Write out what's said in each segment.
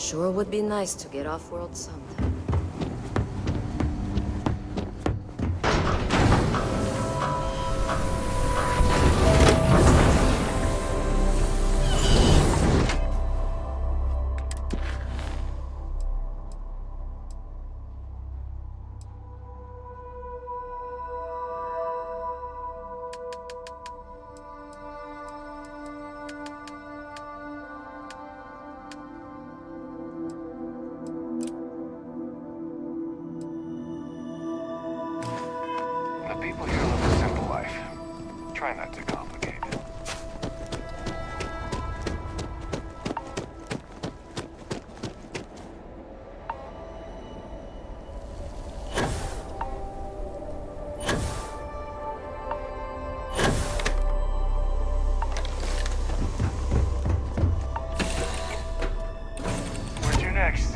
Sure would be nice to get off-world sometime. The people here live a simple life. Try not to complicate it. Where's your next?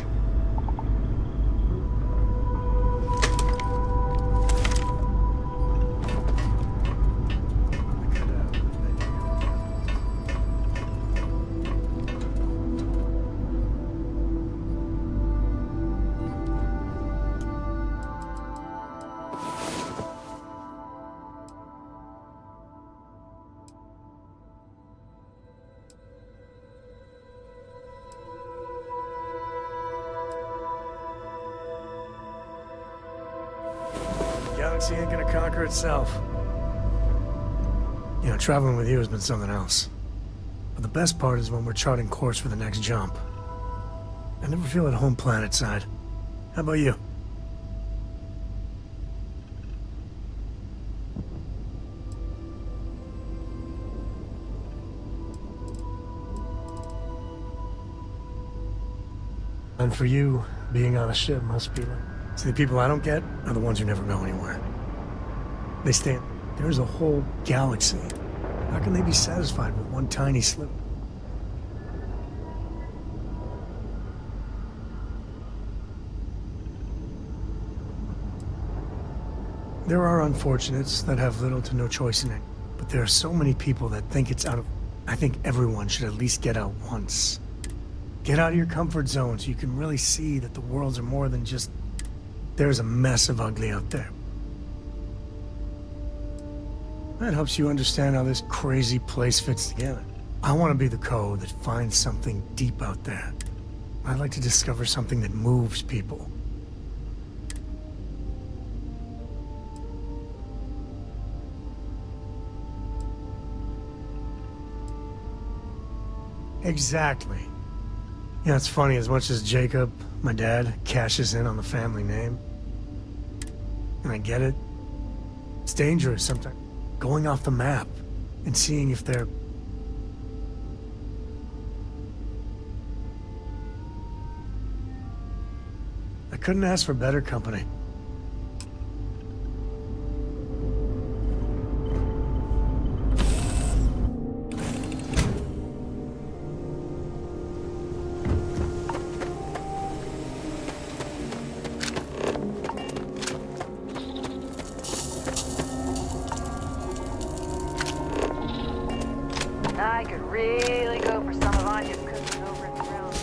Galaxy ain't gonna conquer itself. You know, traveling with you has been something else. But the best part is when we're charting course for the next jump. I never feel at home planet side. How about you? And for you, being on a ship must be like... See, the people I don't get are the ones who never go anywhere. They stand... There's a whole galaxy. How can they be satisfied with one tiny slip? There are unfortunates that have little to no choice in it, but there are so many people that think it's out of... I think everyone should at least get out once. Get out of your comfort zone so you can really see that the worlds are more than just... There's a mess of ugly out there. That helps you understand how this crazy place fits together. I want to be the code that finds something deep out there. I'd like to discover something that moves people. Exactly. You know, it's funny, as much as Jacob, my dad, cashes in on the family name, and I get it, it's dangerous sometimes. Going off the map and seeing if they're... I couldn't ask for better company. I could really go for some of Anya's cooking over at the ground.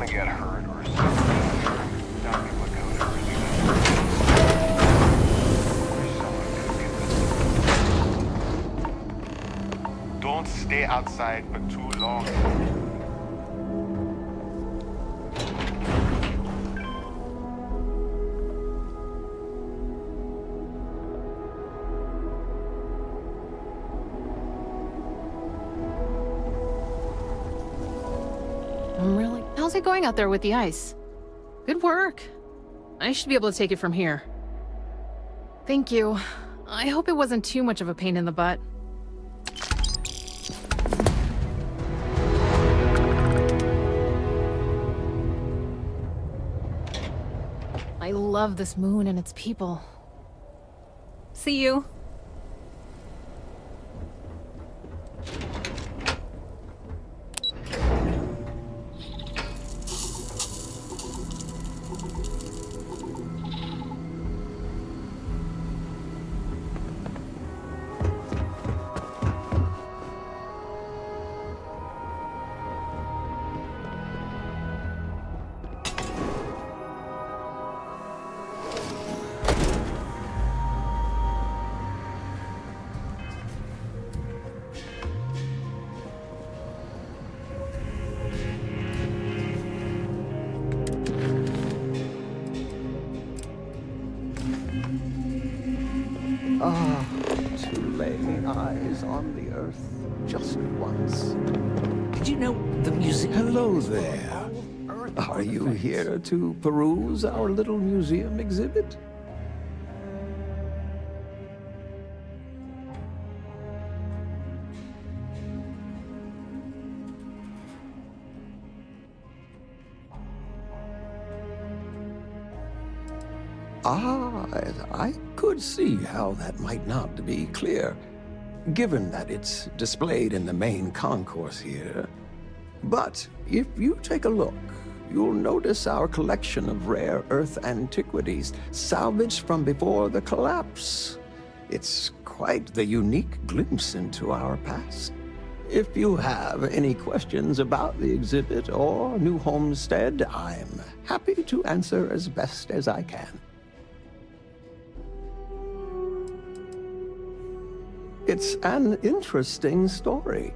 want to get hurt or something. Don't be looking at everything. Don't stay outside for too long. How's it going out there with the ice? Good work. I should be able to take it from here. Thank you. I hope it wasn't too much of a pain in the butt. I love this moon and its people. See you. Ah, to lay eyes on the earth just once. Did you know the museum? Hello there. Are you here to peruse our little museum exhibit? Ah, I could see how that might not be clear, given that it's displayed in the main concourse here. But if you take a look, you'll notice our collection of rare Earth antiquities salvaged from before the collapse. It's quite the unique glimpse into our past. If you have any questions about the exhibit or New Homestead, I'm happy to answer as best as I can. It's an interesting story.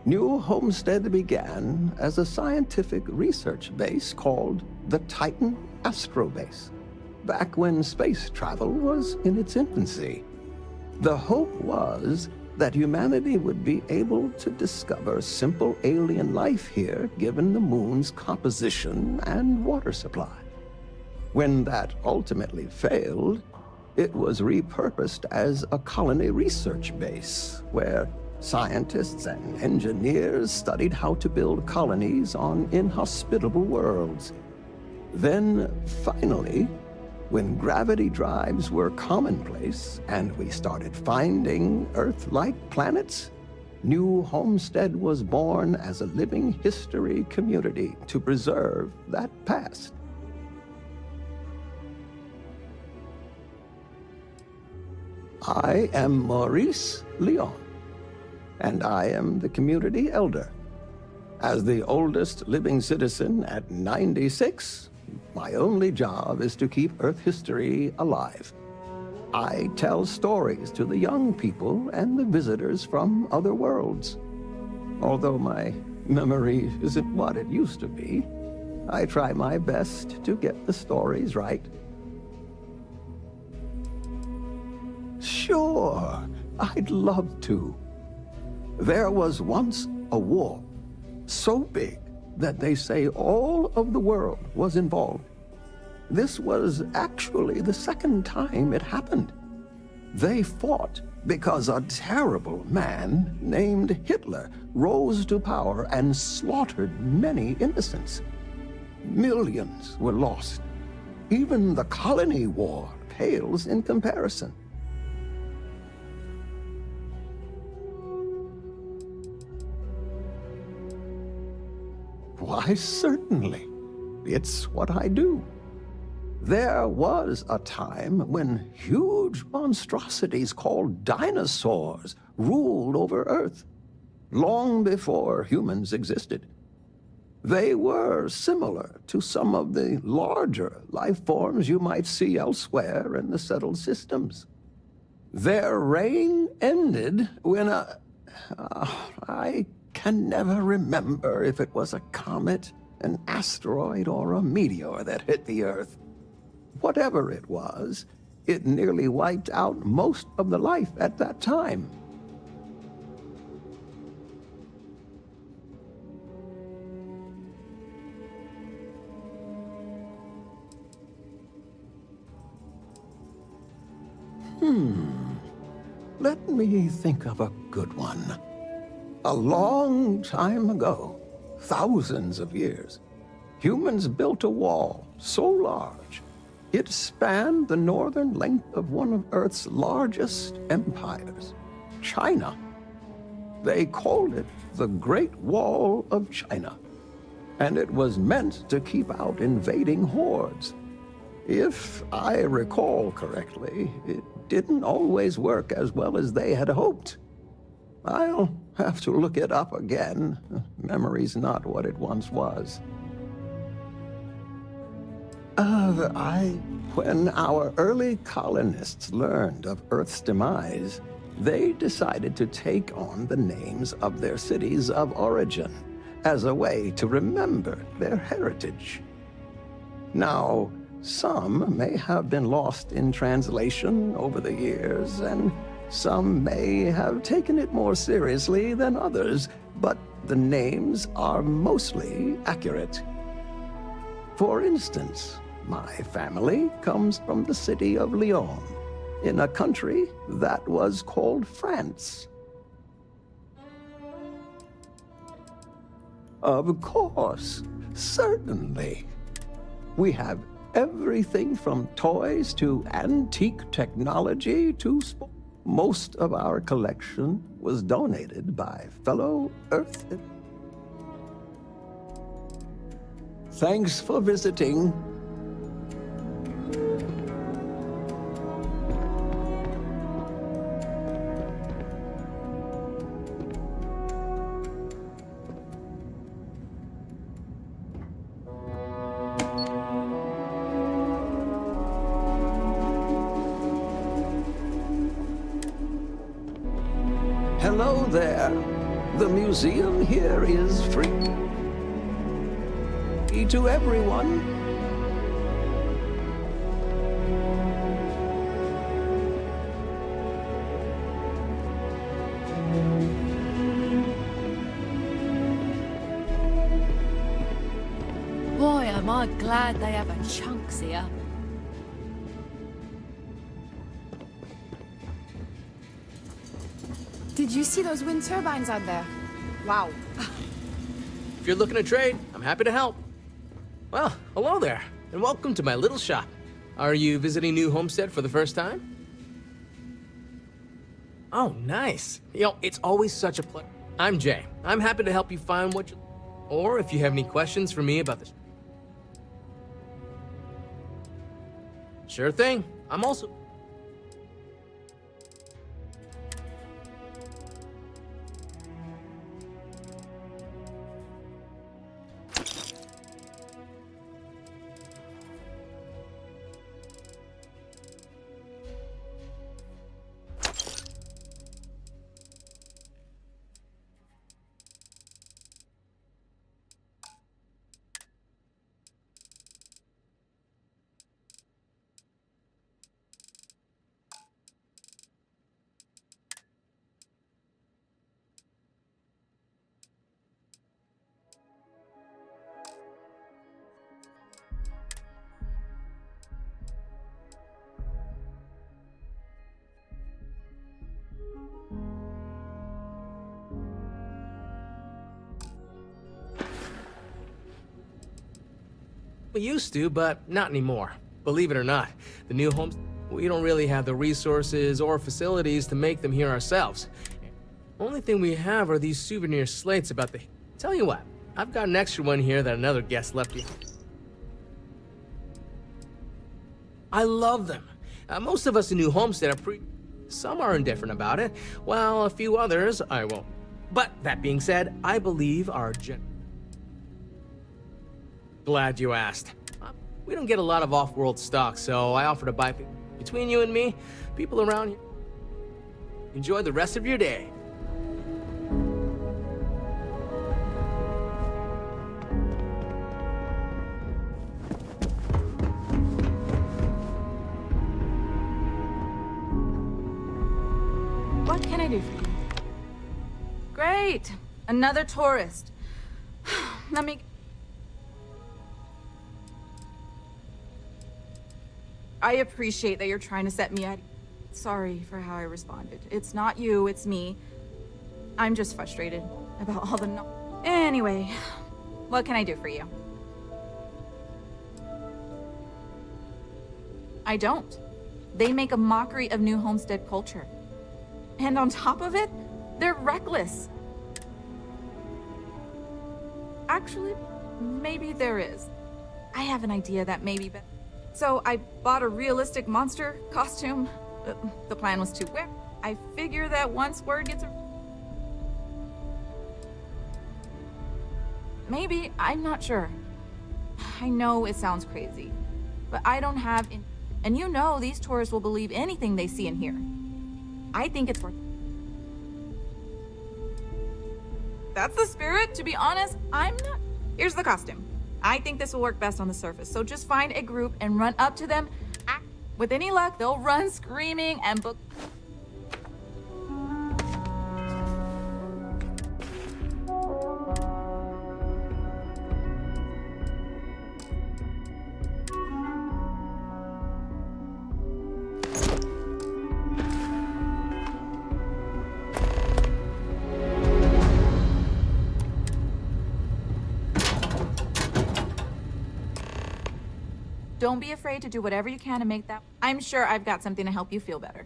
New Homestead began as a scientific research base called the Titan Astrobase, back when space travel was in its infancy. The hope was that humanity would be able to discover simple alien life here given the moon's composition and water supply. When that ultimately failed, it was repurposed as a colony research base, where scientists and engineers studied how to build colonies on inhospitable worlds. Then, finally, when gravity drives were commonplace and we started finding Earth-like planets, New Homestead was born as a living history community to preserve that past. I am Maurice Leon, and I am the community elder. As the oldest living citizen at 96, my only job is to keep Earth history alive. I tell stories to the young people and the visitors from other worlds. Although my memory isn't what it used to be, I try my best to get the stories right. Sure, I'd love to. There was once a war, so big that they say all of the world was involved. This was actually the second time it happened. They fought because a terrible man named Hitler rose to power and slaughtered many innocents. Millions were lost. Even the colony war pales in comparison. Why, certainly. It's what I do. There was a time when huge monstrosities called dinosaurs ruled over Earth, long before humans existed. They were similar to some of the larger life forms you might see elsewhere in the settled systems. Their reign ended when I can never remember if it was a comet, an asteroid, or a meteor that hit the Earth. Whatever it was, it nearly wiped out most of the life at that time. Let me think of a good one. A long time ago, thousands of years, humans built a wall so large it spanned the northern length of one of Earth's largest empires, China. They called it the Great Wall of China, and it was meant to keep out invading hordes. If I recall correctly, it didn't always work as well as they had hoped. I'll have to look it up again. Memory's not what it once was. When our early colonists learned of Earth's demise, they decided to take on the names of their cities of origin as a way to remember their heritage. Now, some may have been lost in translation over the years, and some may have taken it more seriously than others, but the names are mostly accurate. For instance, my family comes from the city of Lyon, in a country that was called France. Of course, certainly. We have everything from toys to antique technology to sports. Most of our collection was donated by fellow Earth. Thanks for visiting. Hello there. The museum here is free to everyone. Boy, am I glad they have a chunks here. Did you see those wind turbines out there? Wow. If you're looking to trade, I'm happy to help. Well, hello there, and welcome to my little shop. Are you visiting New Homestead for the first time? Oh, nice. You know, it's always such a pleasure. I'm Jay. I'm happy to help you find what you... Or if you have any questions for me about this... Sure thing. I'm also... We used to, but not anymore. Believe it or not, the new homes, we don't really have the resources or facilities to make them here ourselves. Only thing we have are these souvenir slates about the... Tell you what, I've got an extra one here that another guest left behind. I love them. Most of us in New Homestead are Some are indifferent about it, while a few others I won't. But that being said, I believe our Glad you asked. We don't get a lot of off-world stock, so I offer to buy between you and me, people around here. Enjoy the rest of your day. What can I do for you? Great! Another tourist. Let me... I appreciate that you're trying to set me at... Sorry for how I responded. It's not you, it's me. I'm just frustrated about all the Anyway, what can I do for you? I don't. They make a mockery of New Homestead culture. And on top of it, they're reckless. Actually, maybe there is. I have an idea that may be better. So I bought a realistic monster costume. The plan was to wear. I figure that once word gets... Maybe, I'm not sure. I know it sounds crazy, but I don't have... And you know these tourists will believe anything they see and hear. I think it's worth... That's the spirit. To be honest, I'm not... Here's the costume. I think this will work best on the surface, so just find a group and run up to them. With any luck, they'll run screaming and book... Don't be afraid to do whatever you can to make that... I'm sure I've got something to help you feel better.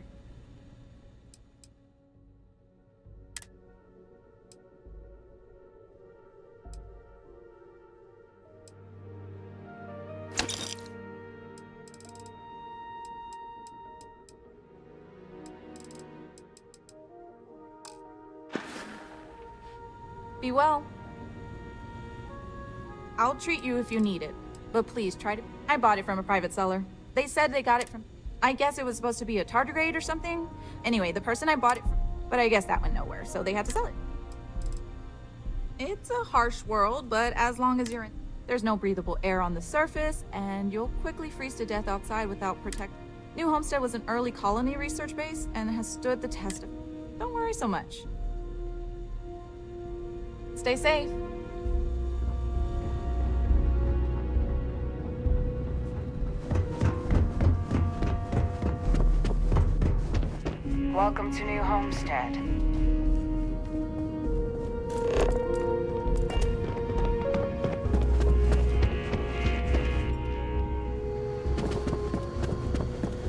Be well. I'll treat you if you need it, but please try to... I bought it from a private seller. They said they got it from... I guess it was supposed to be a tardigrade or something. Anyway, the person I bought it from... But I guess that went nowhere, so they had to sell it. It's a harsh world, but as long as you're in... There's no breathable air on the surface, and you'll quickly freeze to death outside without protection. New Homestead was an early colony research base and has stood the test of... Don't worry so much. Stay safe. Welcome to New Homestead.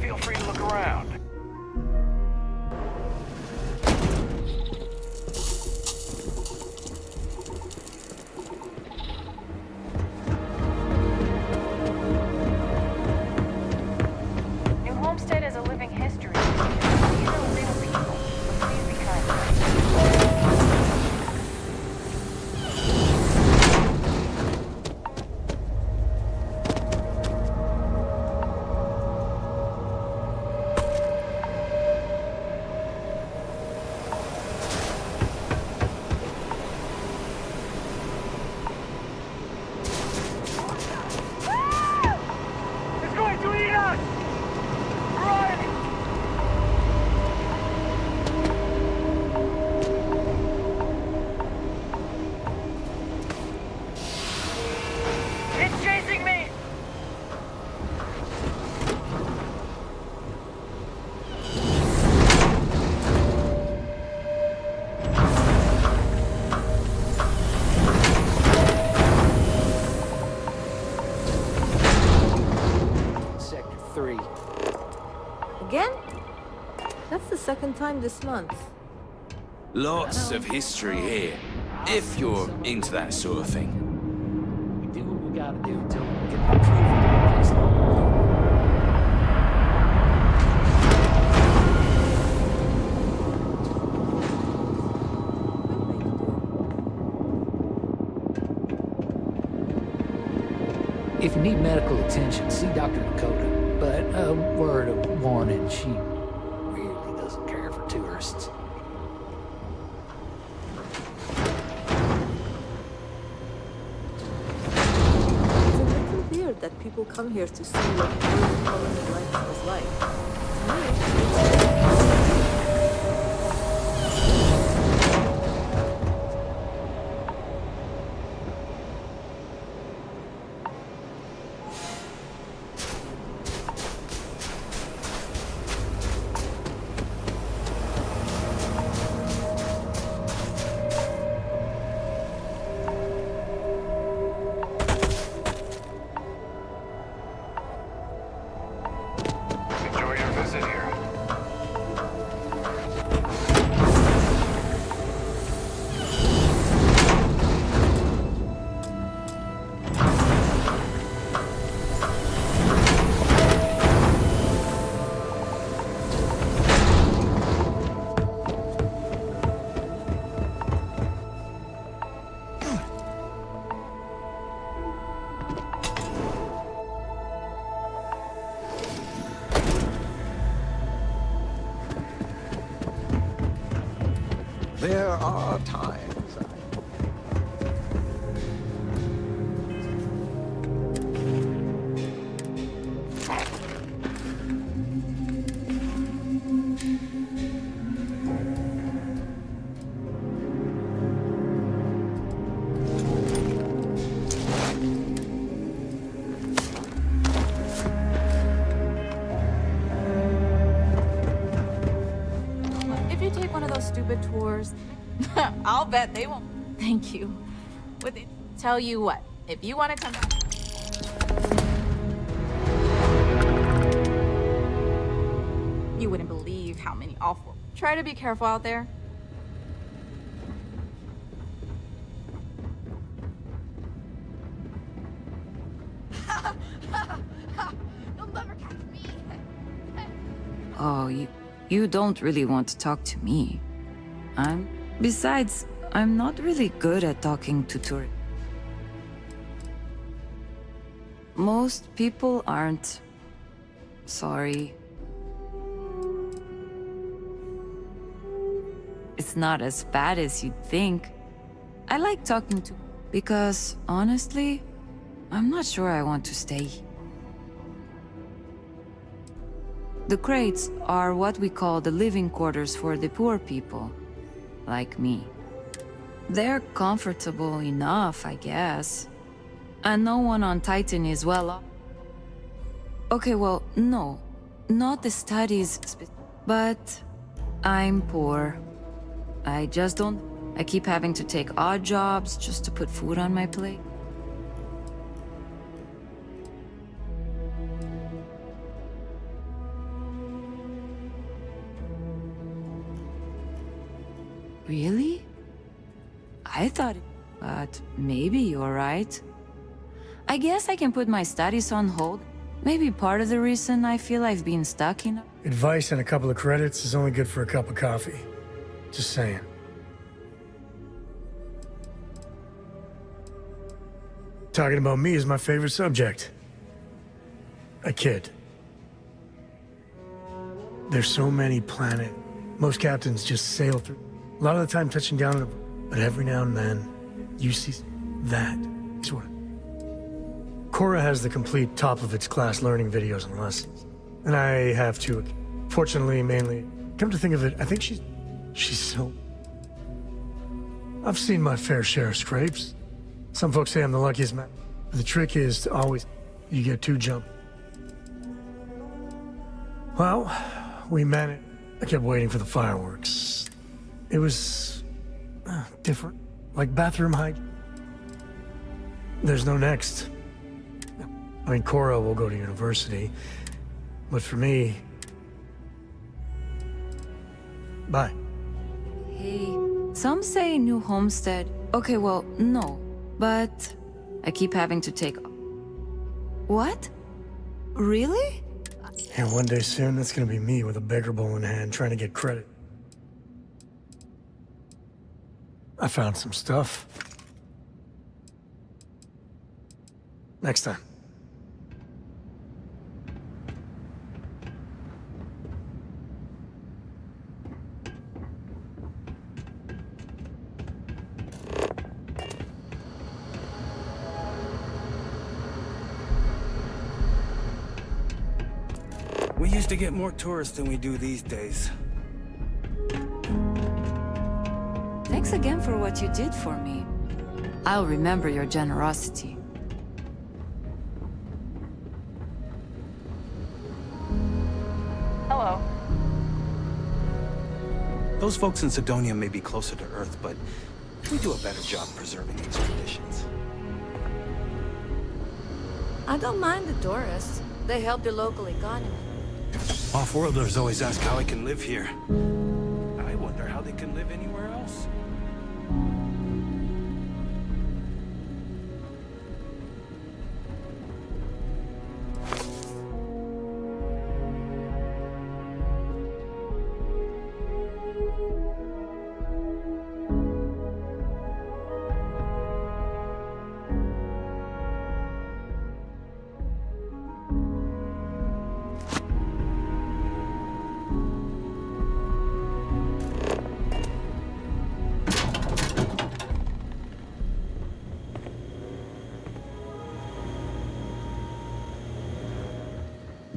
Feel free to look around. New Homestead is a living history. These are real people. Please be kind. It's going to eat us! Run! It's chasing me! Sector 3. Again? That's the second time this month. Lots of history here, if you're into that sort of thing. We do what we gotta do until we get that trophy to replace it. If you need medical attention, see Dr. Dakota. But a word of warning, she really doesn't care for tourists. It's a little weird that people come here to see what early colony life was like. Enjoy your visit here. There are times If you take one of those stupid tours, I'll bet they won't. Thank you. With it, tell you what, if you want to come back. You wouldn't believe how many awful. Try to be careful out there. You'll never catch me. Oh, you don't really want to talk to me. Besides, I'm not really good at talking to tourists. Most people aren't. Sorry. It's not as bad as you'd think. I like talking to... Because, honestly, I'm not sure I want to stay. The crates are what we call the living quarters for the poor people, like me. They're comfortable enough, I guess. And no one on Titan is well off. Okay, well, no. Not the studies, but I'm poor. I just don't... I keep having to take odd jobs just to put food on my plate. Really? I thought... But maybe you're right. I guess I can put my studies on hold. Maybe part of the reason I feel I've been stuck in... Advice and a couple of credits is only good for a cup of coffee. Just saying. Talking about me is my favorite subject. A kid. There's so many planets. Most captains just sail through. A lot of the time touching down on a... But every now and then, you see that sort of... Cora has the complete top-of-its-class learning videos and lessons. And I have too. Fortunately, mainly. Come to think of it, I think she's so... I've seen my fair share of scrapes. Some folks say I'm the luckiest man. But the trick is to always... You get too jumpy. Well, we managed. I kept waiting for the fireworks. It was... different. Like bathroom hygiene. There's no next. I mean, Cora will go to university. But for me... Bye. Hey, some say New Homestead. Okay, well, no. But I keep having to take... What? Really? And one day soon, that's gonna be me with a beggar bowl in hand trying to get credit. I found some stuff. Next time. We used to get more tourists than we do these days. Thanks again for what you did for me. I'll remember your generosity. Hello. Those folks in Sidonia may be closer to Earth, but we do a better job preserving these traditions. I don't mind the tourists. They help the local economy. Off-worlders always ask how I can live here. I wonder how they can live anywhere else.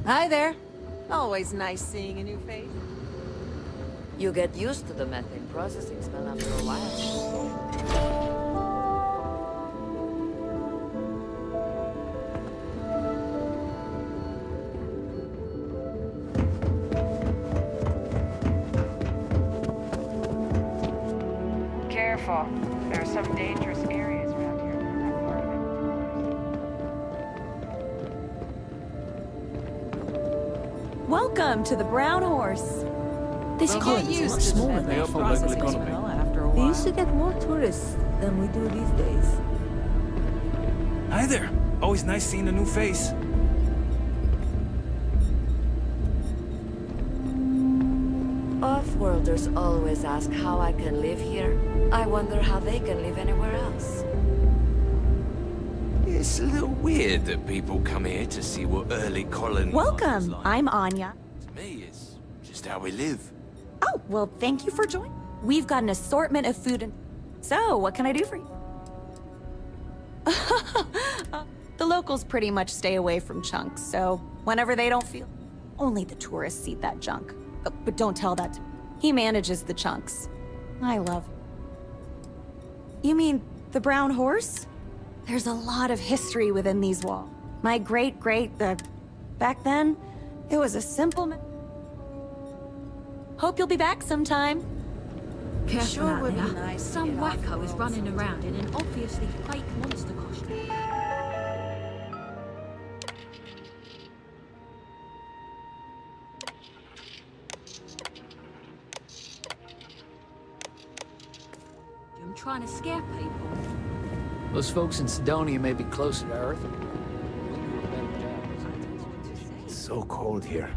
Hi there. Always nice seeing a new face. You get used to the methane processing smell after a while. Careful. There are some dangerous areas around here. Welcome to the Brown Horse. This colony is much smaller than processing smell after a We while. used to get more tourists than we do these days. Hi there. Always nice seeing a new face. Off-worlders always ask how I can live here. I wonder how they can live anywhere else. It's a little weird that people come here to see what early colony life was Welcome. like. I'm Anya. To me, it's just how we live. Oh, well, thank you for joining. We've got an assortment of food and... So, what can I do for you? The locals pretty much stay away from chunks, so whenever they don't feel... Only the tourists eat that junk. But don't tell that to... He manages the chunks. I love... You mean the Brown Horse? There's a lot of history within these walls. My back then, it was a simple... Hope you'll be back sometime. Careful Sure out would be there. nice to Some get off wacko the is roads. running around in an obviously fake monster costume. I'm trying to scare people. Those folks in Sidonia may be closer to Earth. We do a better job preserving these traditions. It's so cold here.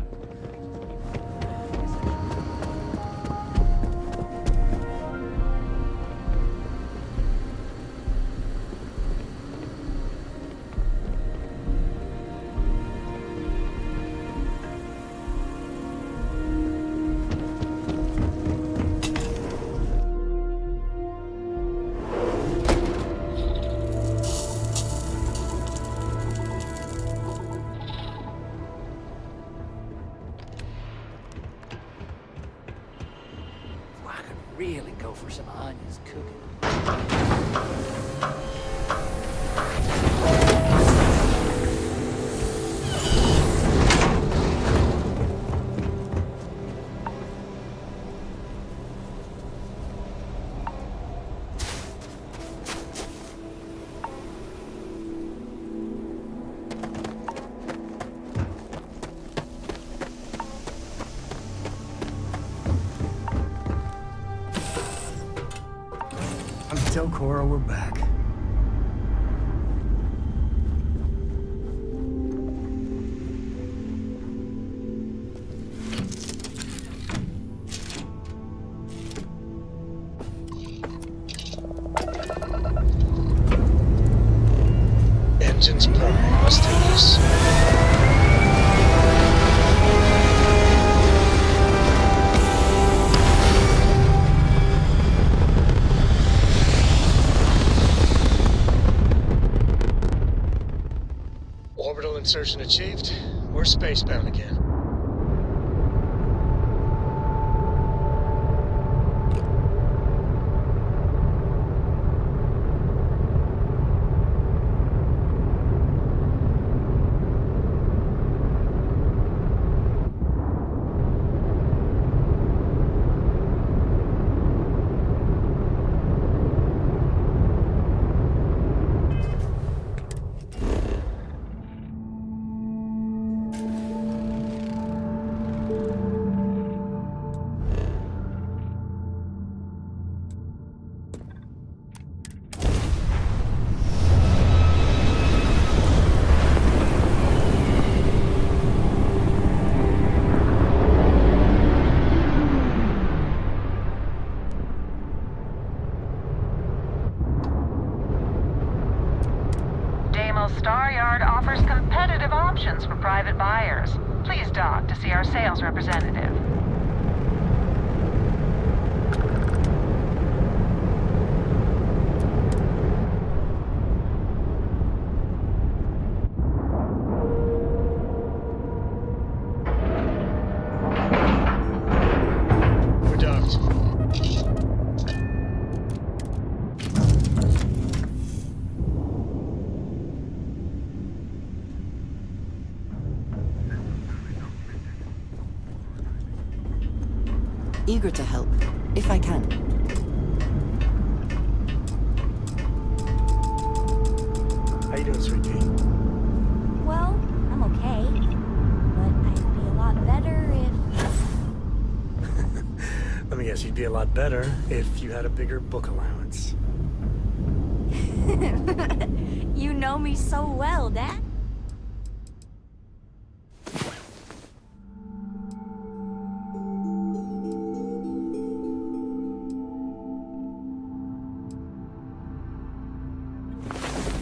I could really go for some Anya's cooking. Tell Cora we're back. Engines prime. Let's do this. Orbital insertion achieved. We're spacebound again. exemptions for private buyers. Please dock to see our sales representative. We're docked. Eager to help, if I can. How you doing, sweet pea? Well, I'm okay. But I'd be a lot better if... Let me guess, you'd be a lot better if you had a bigger book allowance. You know me so well, Dad.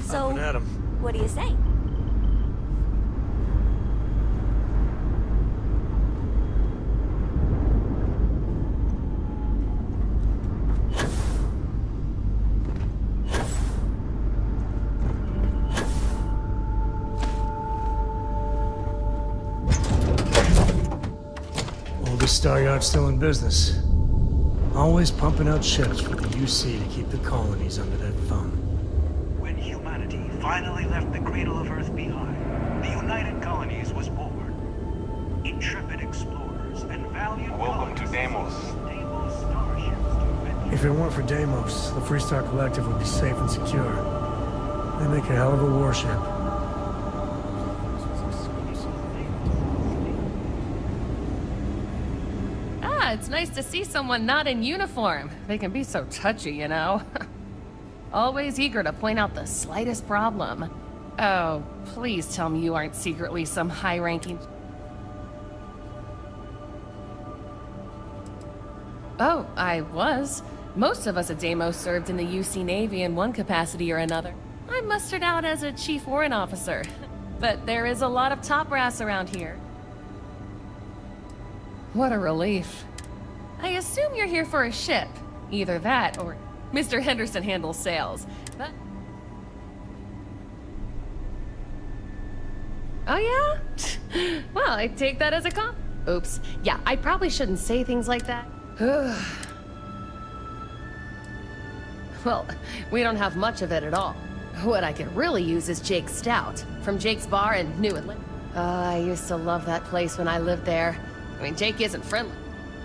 So, Up and at 'em. what do you say? Oldest star yacht still in business. Always pumping out ships for the UC to keep the colonies under their thumb. When humanity finally left the cradle of Earth behind, the United Colonies was born. Intrepid explorers and valiant Welcome to Deimos. Deimos starships to adventure. If it weren't for Deimos, the Freestar Collective would be safe and secure. They make a hell of a warship. Ah, it's nice to see someone not in uniform. They can be so touchy, you know. Always eager to point out the slightest problem. Oh, please tell me you aren't secretly some high-ranking... Oh, I was. Most of us at Deimos served in the UC Navy in one capacity or another. I'm mustered out as a chief warrant officer. But there is a lot of top brass around here. What a relief. I assume you're here for a ship. Either that or Mr. Henderson handles sales. But... Oh yeah? Well, I take that as a Oops. Yeah, I probably shouldn't say things like that. Well, we don't have much of it at all. What I could really use is Jake's Stout, from Jake's Bar in New Atlanta. I used to love that place when I lived there. I mean, Jake isn't friendly.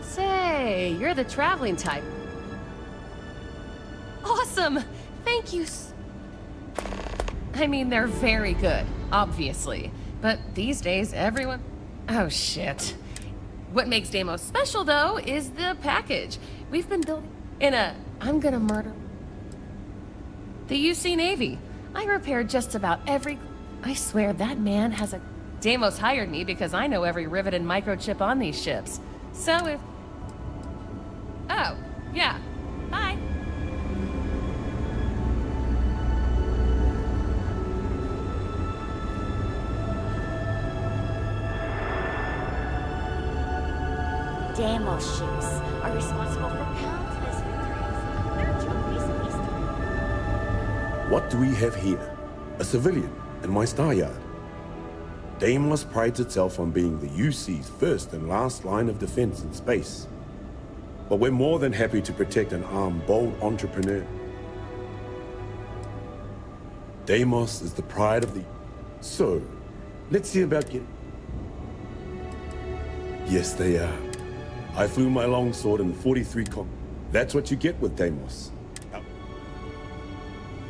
Say, you're the traveling type. Awesome! Thank you I mean, they're very good, obviously. But these days, everyone... Oh, shit. What makes Deimos special, though, is the package. We've been building in a... I'm gonna murder... The UC Navy. I repaired just about every... I swear that man has a... Deimos hired me because I know every rivet and microchip on these ships. So if... Oh, yeah. Bye. Deimos ships are responsible for countless victories. They're trophies of history. What do we have here? A civilian in my star yard. Deimos prides itself on being the UC's first and last line of defense in space. But we're more than happy to protect and arm bold entrepreneur. Deimos is the pride of the... So, let's see about getting... Yes, they are. I flew my longsword in 43 That's what you get with Deimos.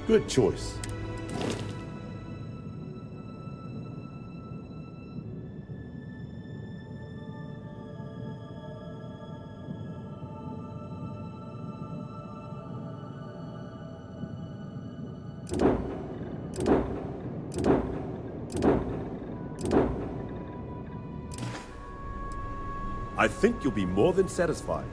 Good choice. I think you'll be more than satisfied.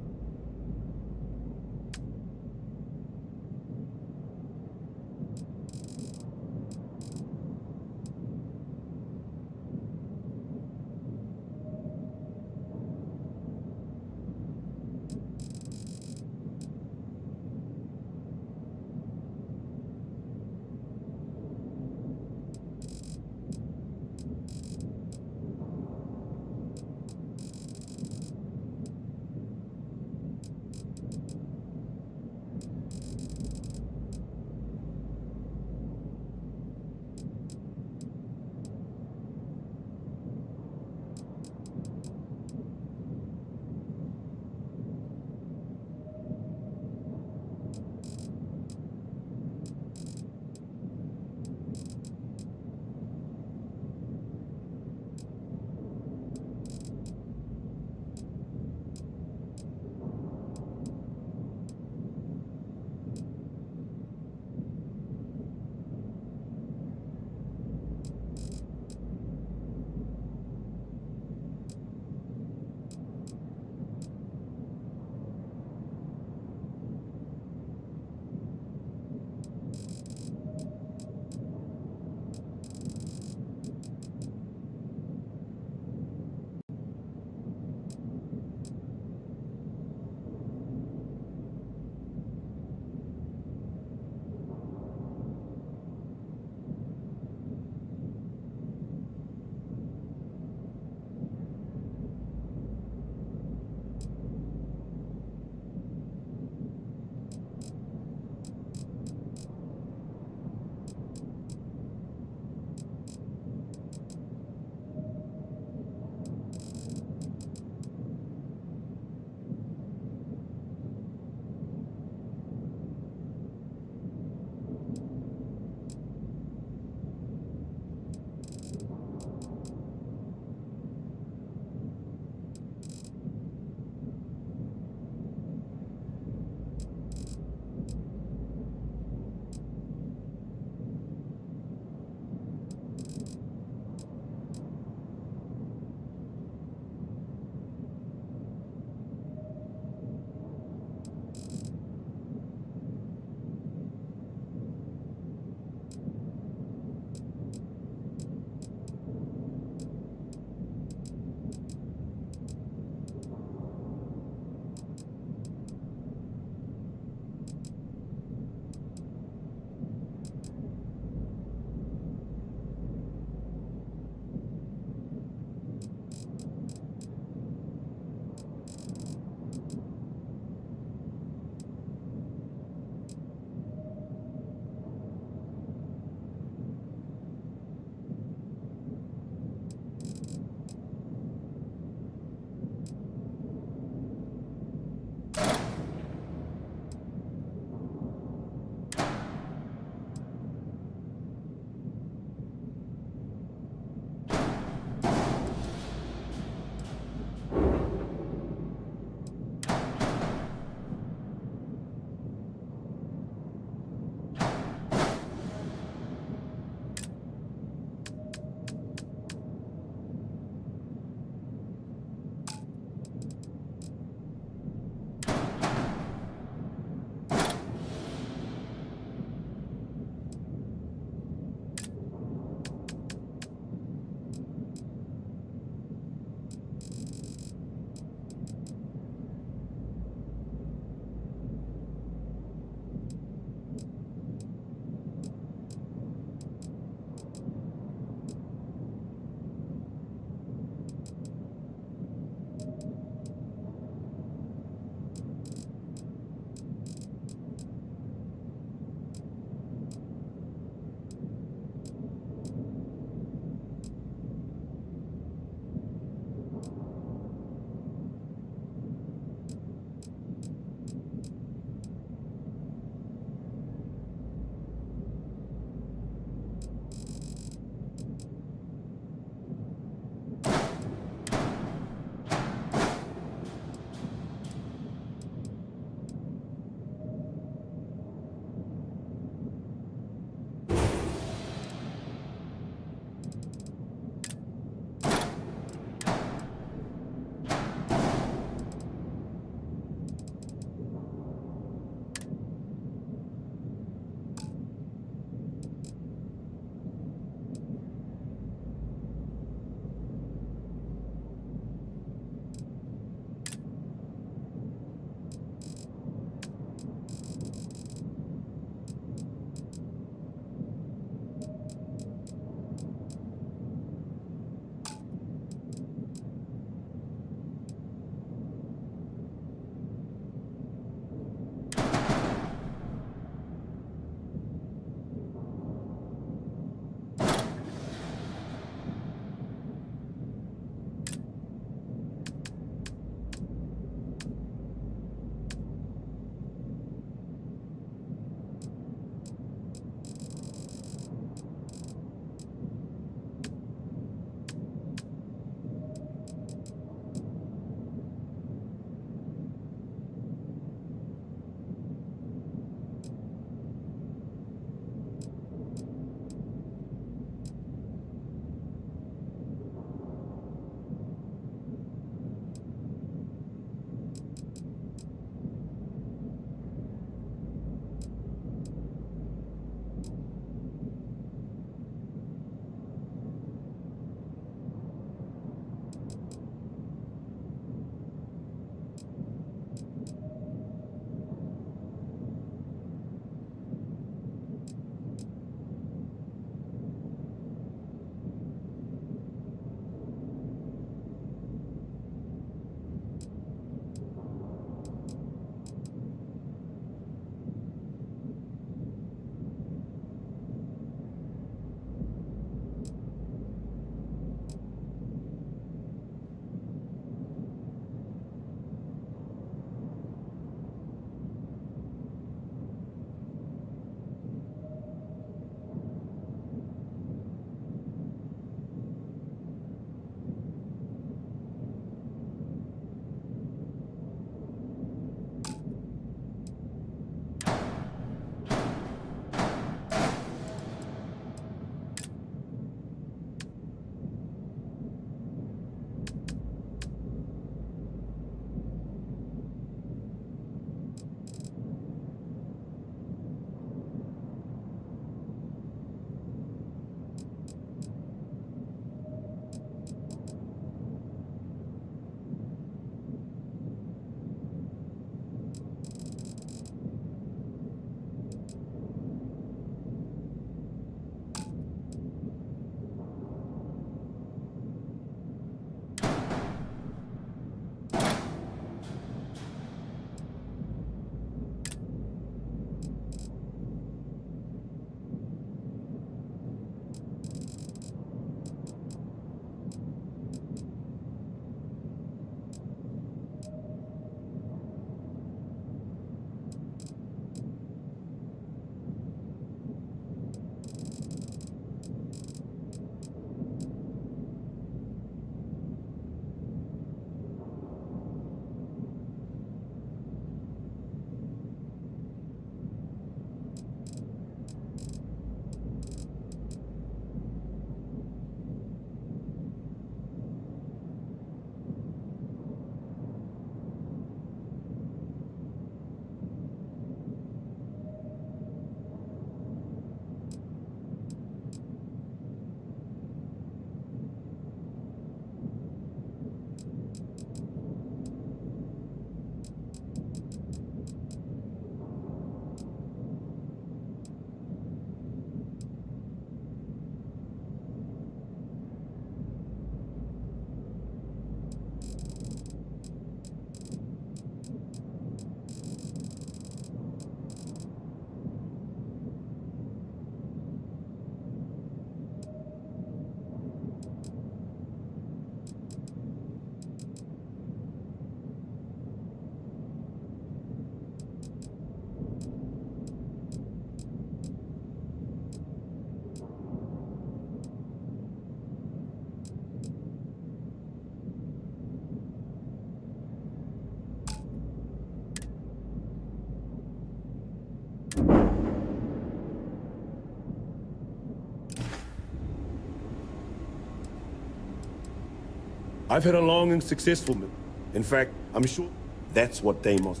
I've had a long and successful mission. In fact, I'm sure that's what Deimos...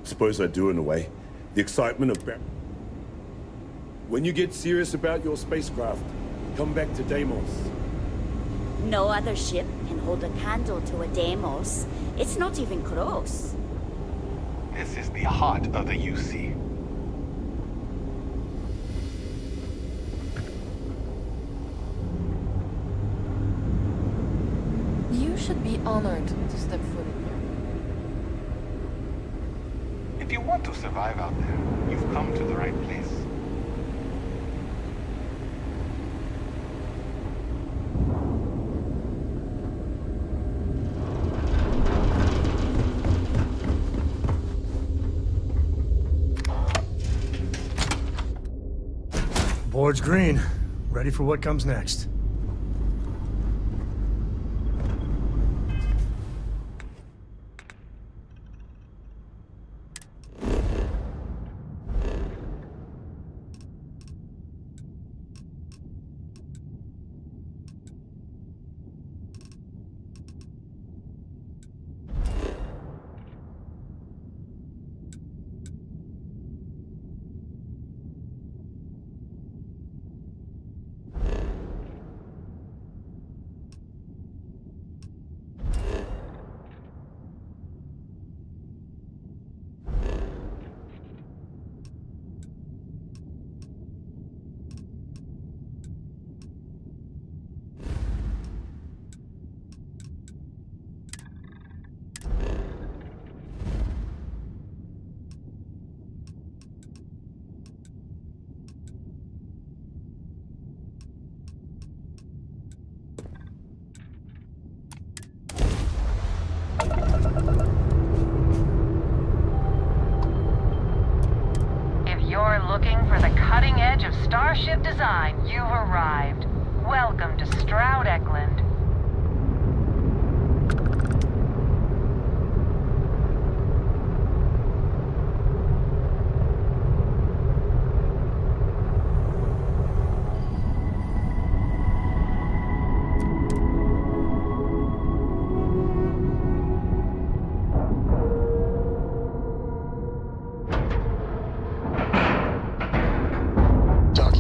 Suppose I do in a way. The excitement of... When you get serious about your spacecraft, come back to Deimos. No other ship can hold a candle to a Deimos. It's not even close. This is the heart of the UC. You should be honored to step foot in here. If you want to survive out there, you've come to the right place. Board's green. Ready for what comes next. Looking for the cutting edge of starship design, you've arrived. Welcome to Stroud Eklund.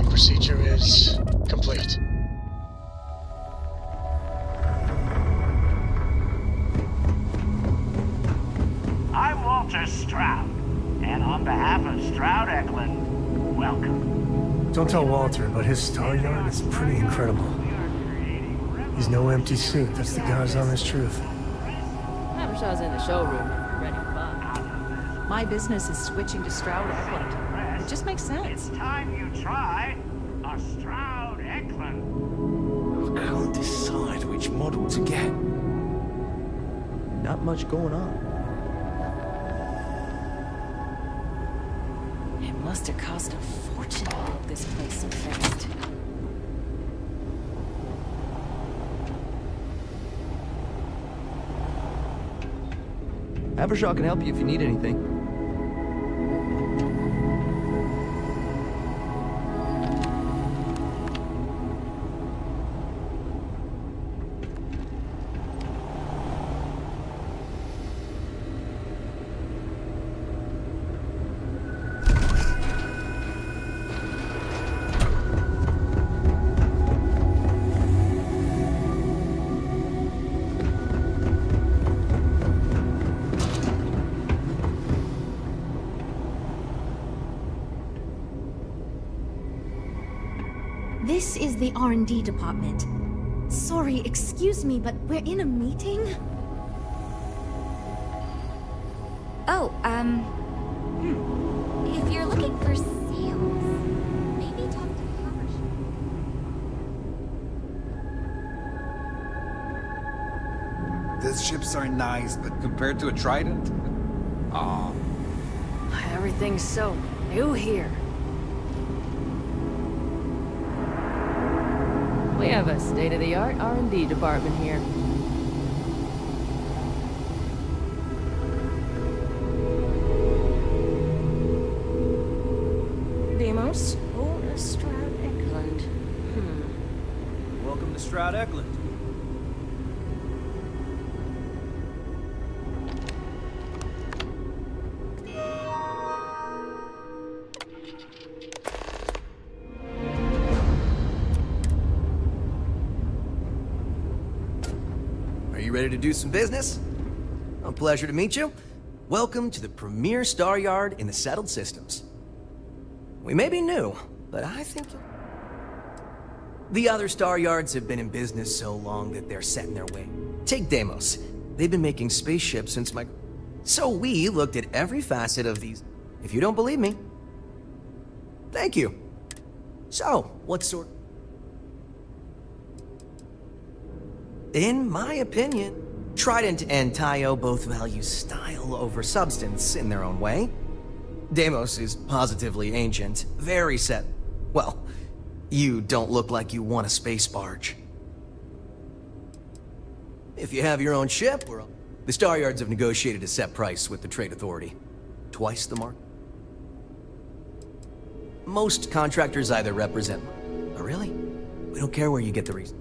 Procedure is complete. I'm Walter Stroud, and on behalf of Stroud Eklund, welcome. Don't tell Walter, but his star yard is pretty incredible. He's no empty suit. That's the God's honest truth. Habershaw's in the showroom if you're ready to buy. My business is switching to Stroud Eklund. It just makes sense. It's time you tried a Stroud Eklund. I can't decide which model to get. Not much going on. It must have cost a fortune to build this place so fast. Habershaw can help you if you need anything. This is the R&D department. Sorry, excuse me, but we're in a meeting? Oh, if you're looking for sales, maybe talk to Habershaw. These ships are nice, but compared to a Trident? Aw. Everything's so new here. We have a state-of-the-art R&D department here. Deimos or Stroud Eklund? Welcome to Stroud Eklund. Are you ready to do some business? A pleasure to meet you. Welcome to the premier star yard in the settled systems. We may be new, but I think the other star yards have been in business so long that they're set in their way. Take Deimos. They've been making spaceships since my... So we looked at every facet of these. If you don't believe me, thank you. So, what sort... In my opinion, Trident and Tayo both value style over substance in their own way. Deimos is positively ancient, very set. Well, you don't look like you want a space barge. If you have your own ship, the Star Yards have negotiated a set price with the Trade Authority. Twice the mark. Most contractors either represent... Oh, really? We don't care where you get the reason.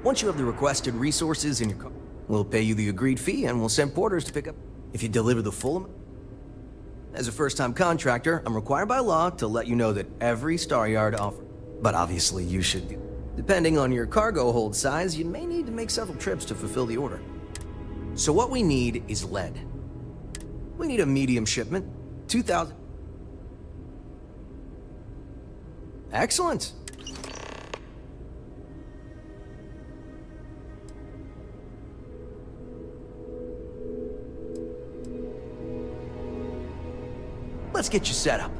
Once you have the requested resources in your car, we'll pay you the agreed fee and we'll send porters to pick up if you deliver the full amount. As a first-time contractor, I'm required by law to let you know that every Star Yard offers. But obviously you should do. Depending on your cargo hold size, you may need to make several trips to fulfill the order. So what we need is lead. We need a medium shipment, 2,000. Excellent. Let's get you set up.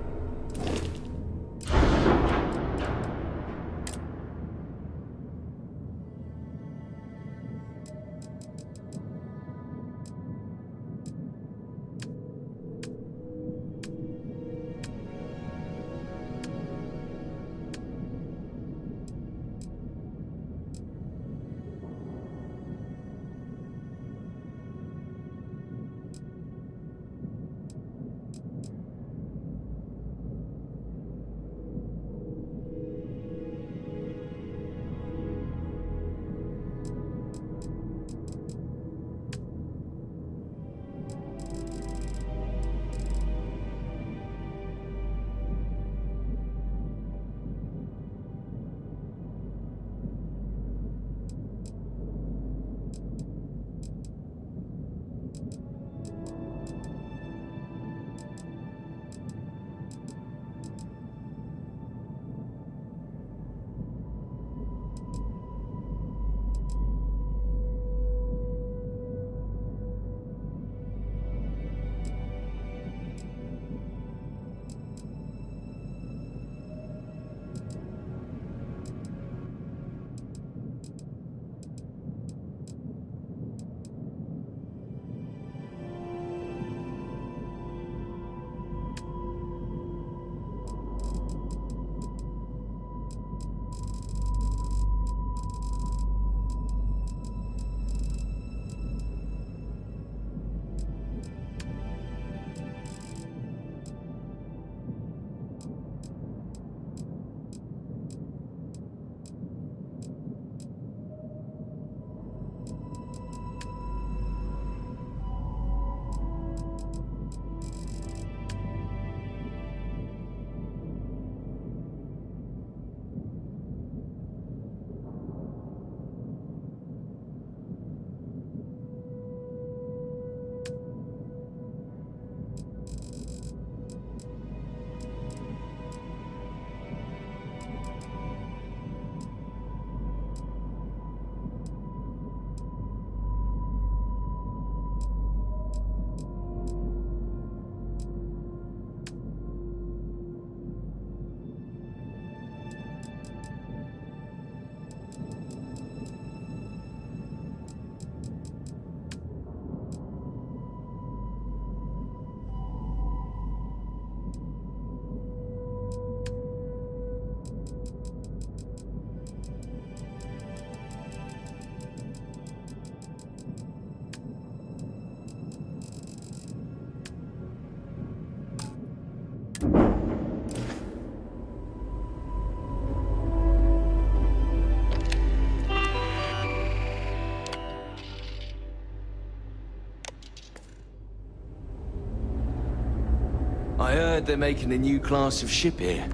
heard they're making a new class of ship here.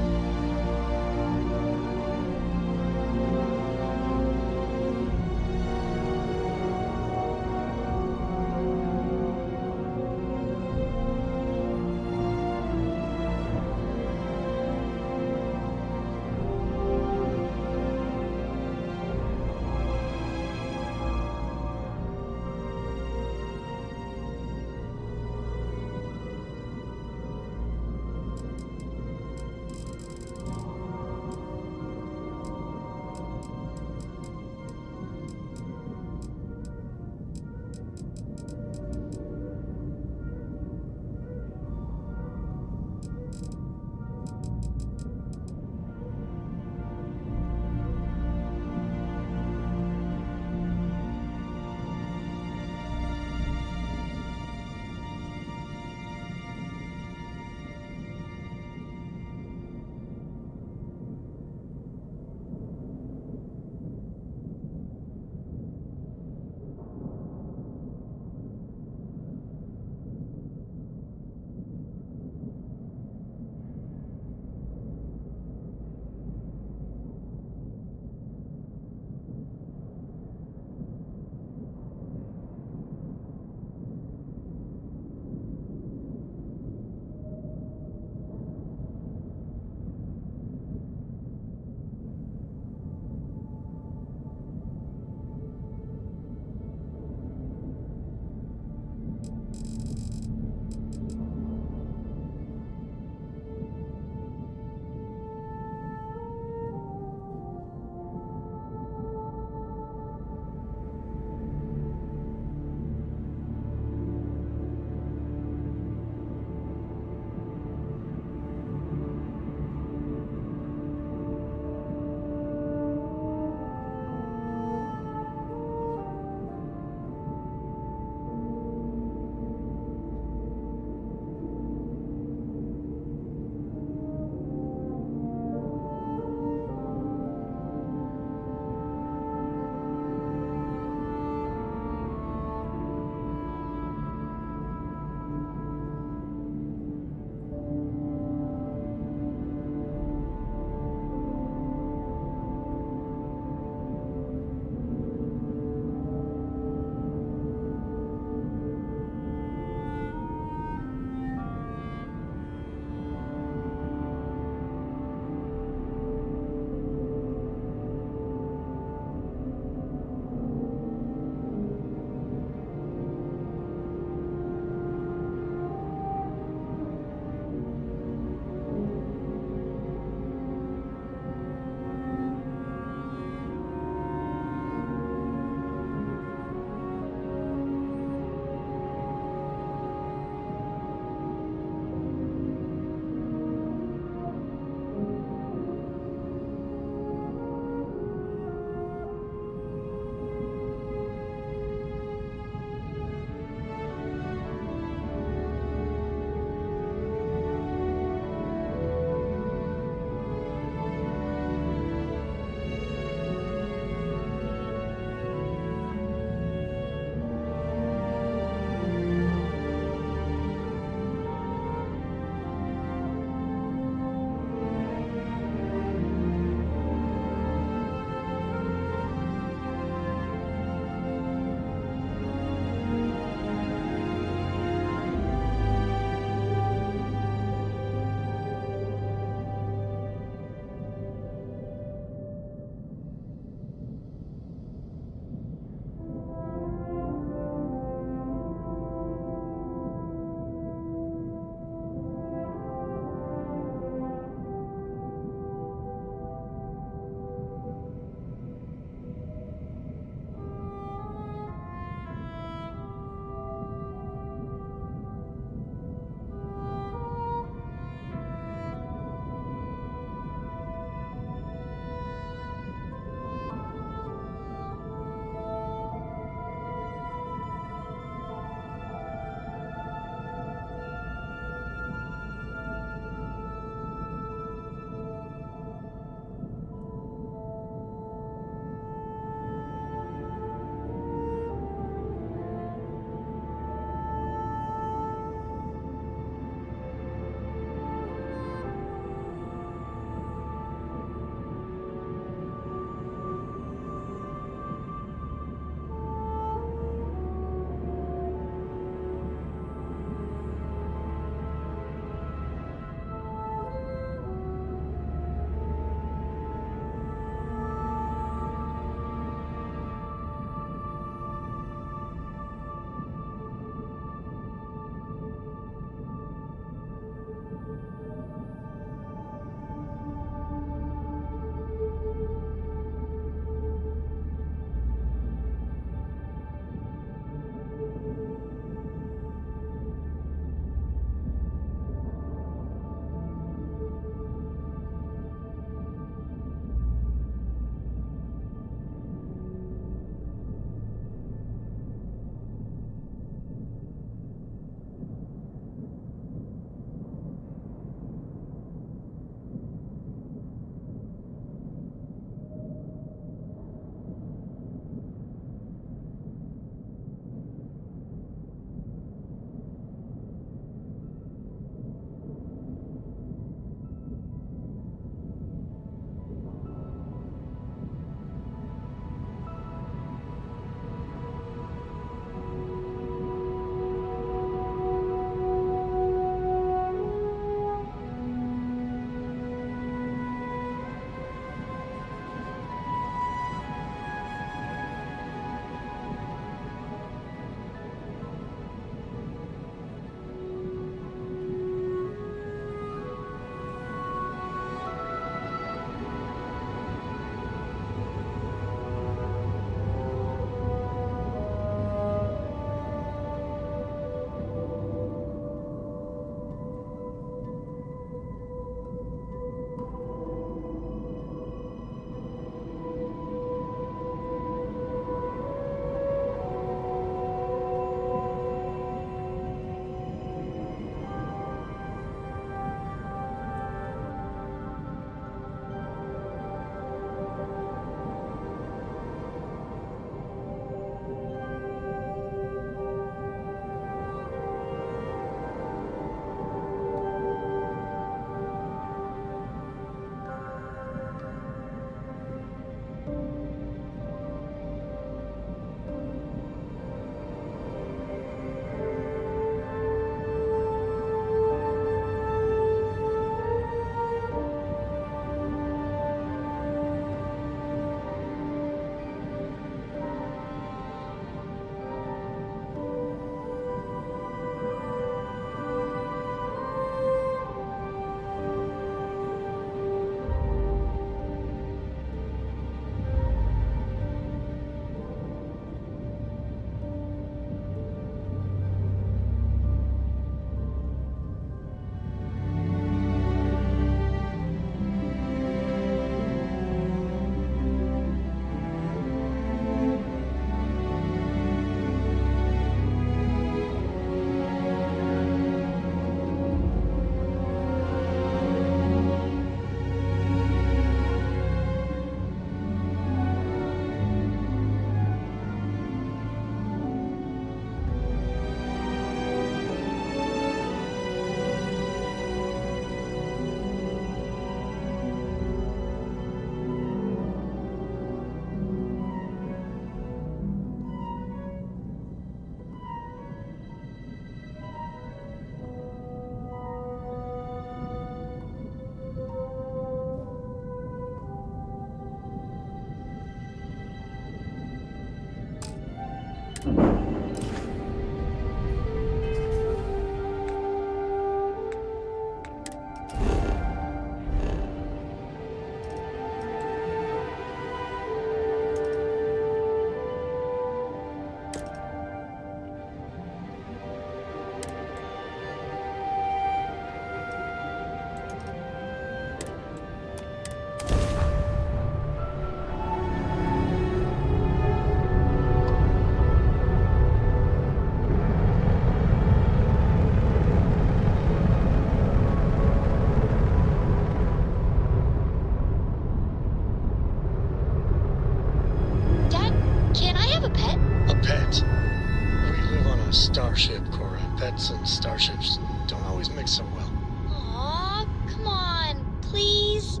jets and starships don't always mix so well. Aw, come on, please.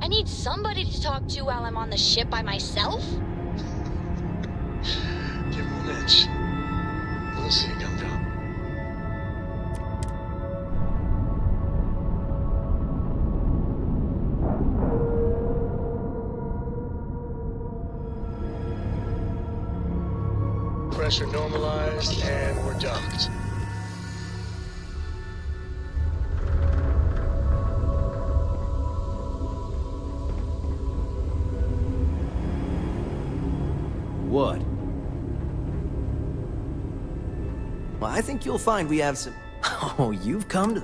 I need somebody to talk to while I'm on the ship by myself. Give him an inch. We'll see, Gumdrop. Pressure normalized, and we're docked. What? Well, I think you'll find we have some... Oh, you've come to...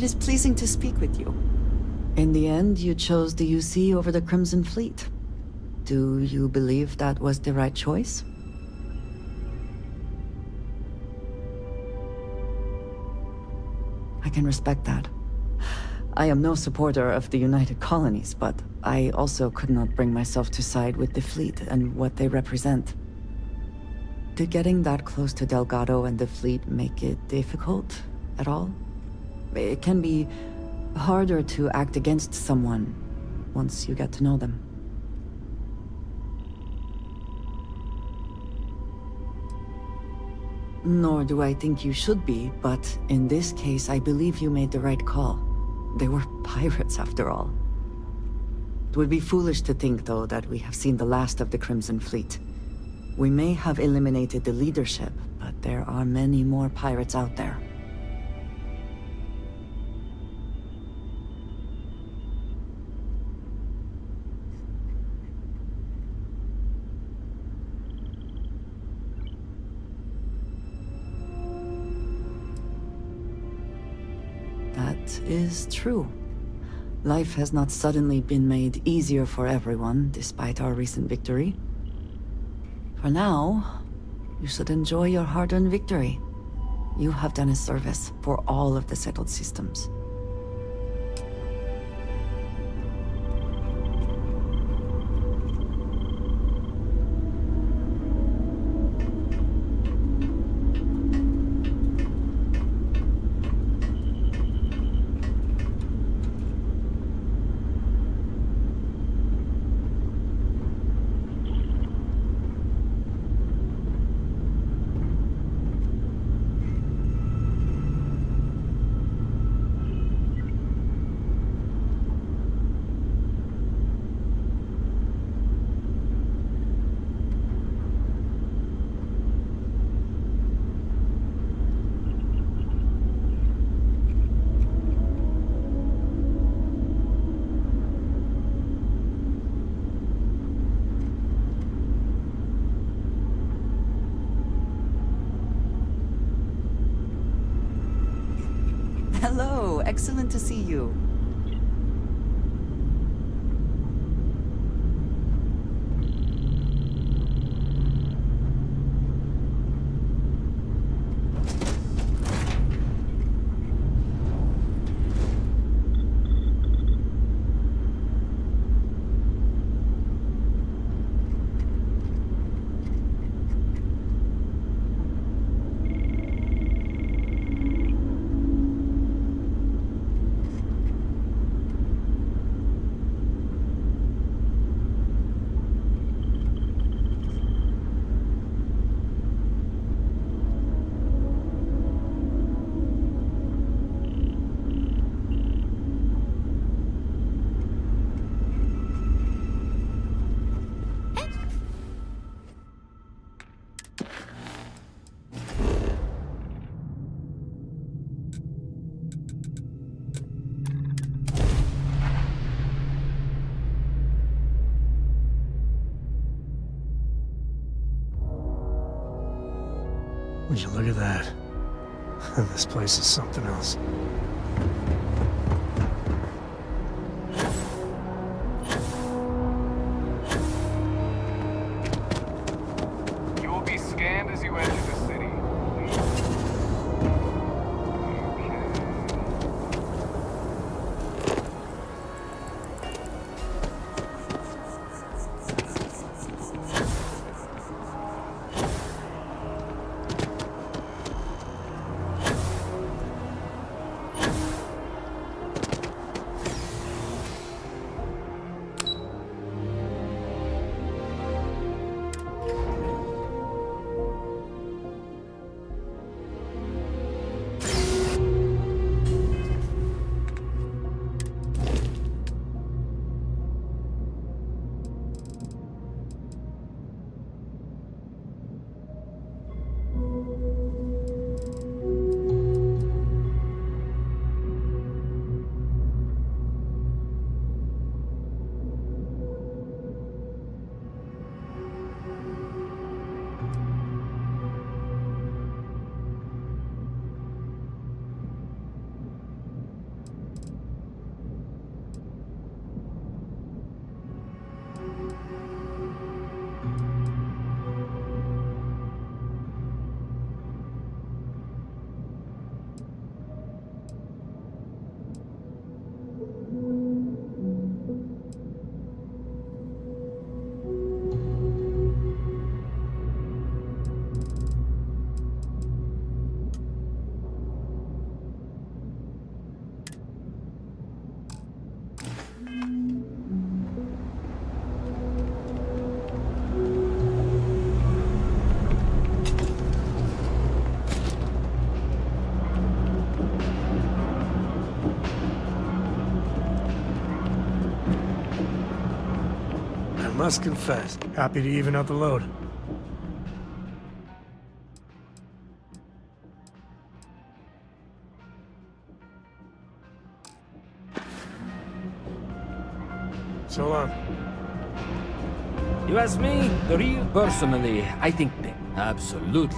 It is pleasing to speak with you. In the end, you chose the UC over the Crimson Fleet. Do you believe that was the right choice? I can respect that. I am no supporter of the United Colonies, but I also could not bring myself to side with the fleet and what they represent. Did getting that close to Delgado and the fleet make it difficult at all? It can be harder to act against someone once you get to know them. Nor do I think you should be, but in this case, I believe you made the right call. They were pirates, after all. It would be foolish to think, though, that we have seen the last of the Crimson Fleet. We may have eliminated the leadership, but there are many more pirates out there. That is true. Life has not suddenly been made easier for everyone, despite our recent victory. For now, you should enjoy your hard-earned victory. You have done a service for all of the settled systems. Hello, excellent to see you. Would you look at that? This place is something else. You will be scanned as you enter the city. I must confess, happy to even out the load. So long. You ask me, the real personally, I think that. Absolutely.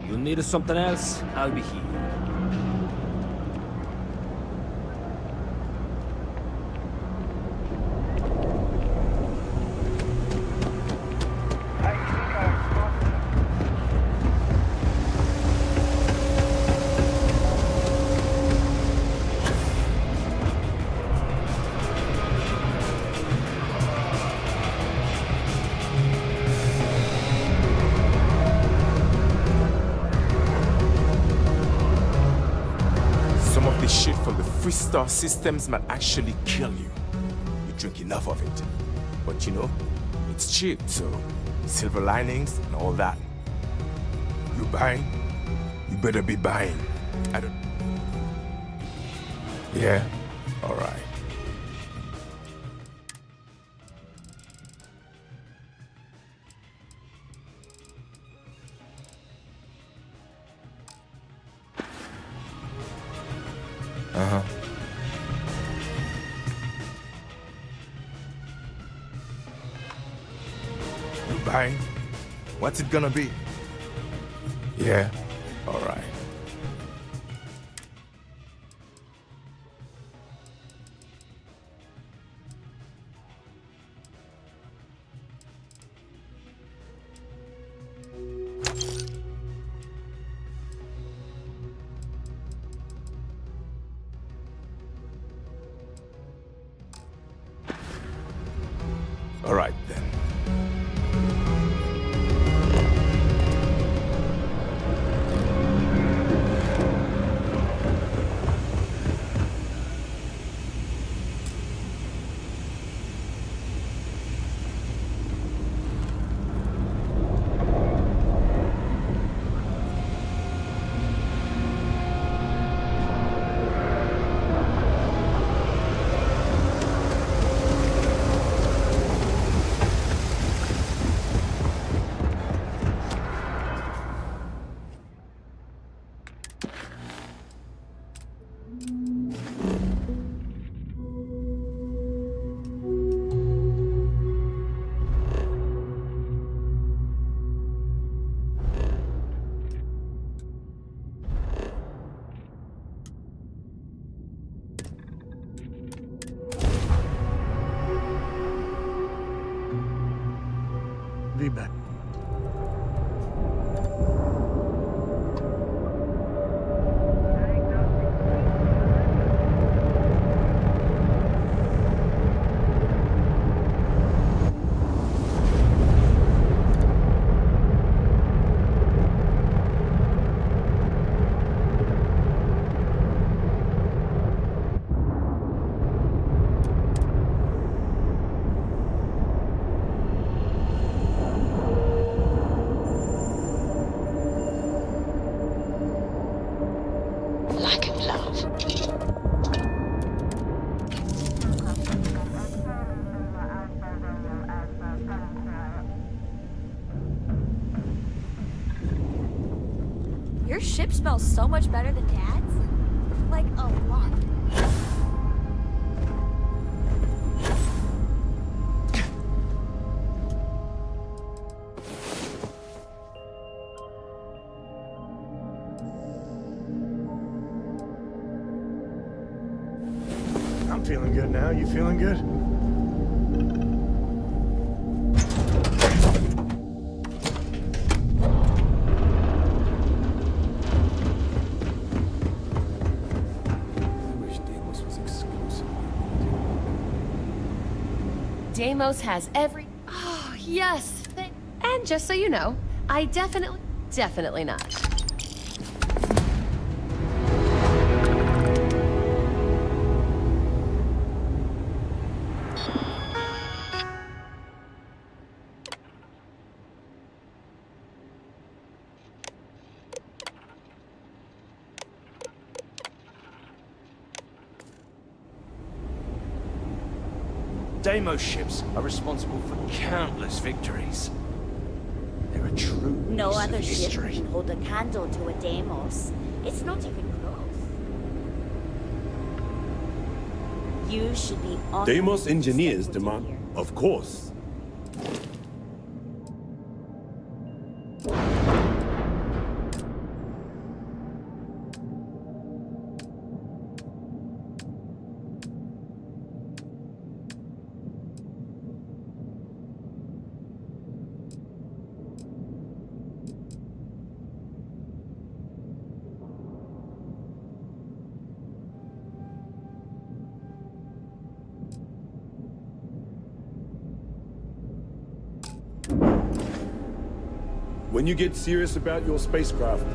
You need something else? I'll be here. This shit from the Freestar systems might actually kill you. You drink enough of it. But you know, it's cheap, so silver linings and all that. You buying? You better be buying. I don't... Yeah? Alright. Uh-huh. You buying? What's it gonna be? Yeah? Alright. All right, then. Be back. Your ship smells so much better than Dad's. Like, a lot. I'm feeling good now. You feeling good? Deimos has every... Oh, yes. And just so you know, I definitely not. Deimos ships are responsible for countless victories. They're a true No piece other of ship history. can hold a candle to a Deimos. It's not even close. You should be honored. Deimos engineers demand, of course. When you get serious about your spacecraft,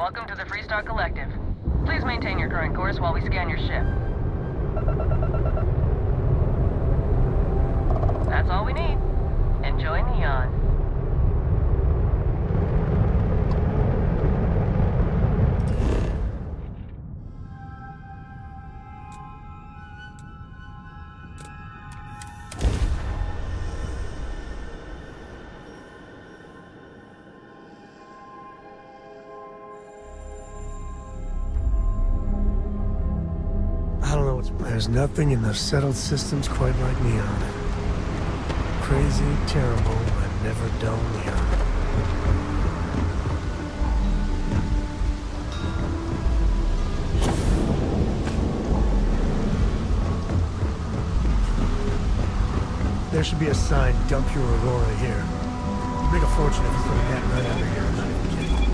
Welcome to the Freestar Collective. Please maintain your current course while we scan your ship. That's all we need. Enjoy Neon. There's nothing in the settled systems quite like Neon. Crazy, terrible, and never dull Neon. There should be a sign, dump your Aurora here. You make a fortune if you put that right under here. I'm not even kidding.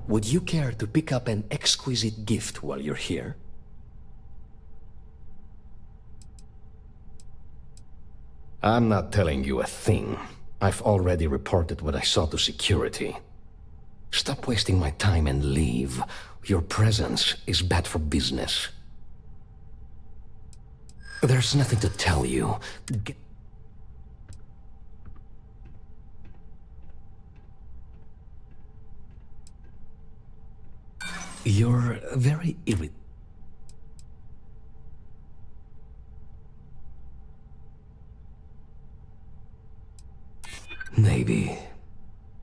Would you care to pick up an exquisite gift while you're here? I'm not telling you a thing. I've already reported what I saw to security. Stop wasting my time and leave. Your presence is bad for business. There's nothing to tell you. You're very irritating. Maybe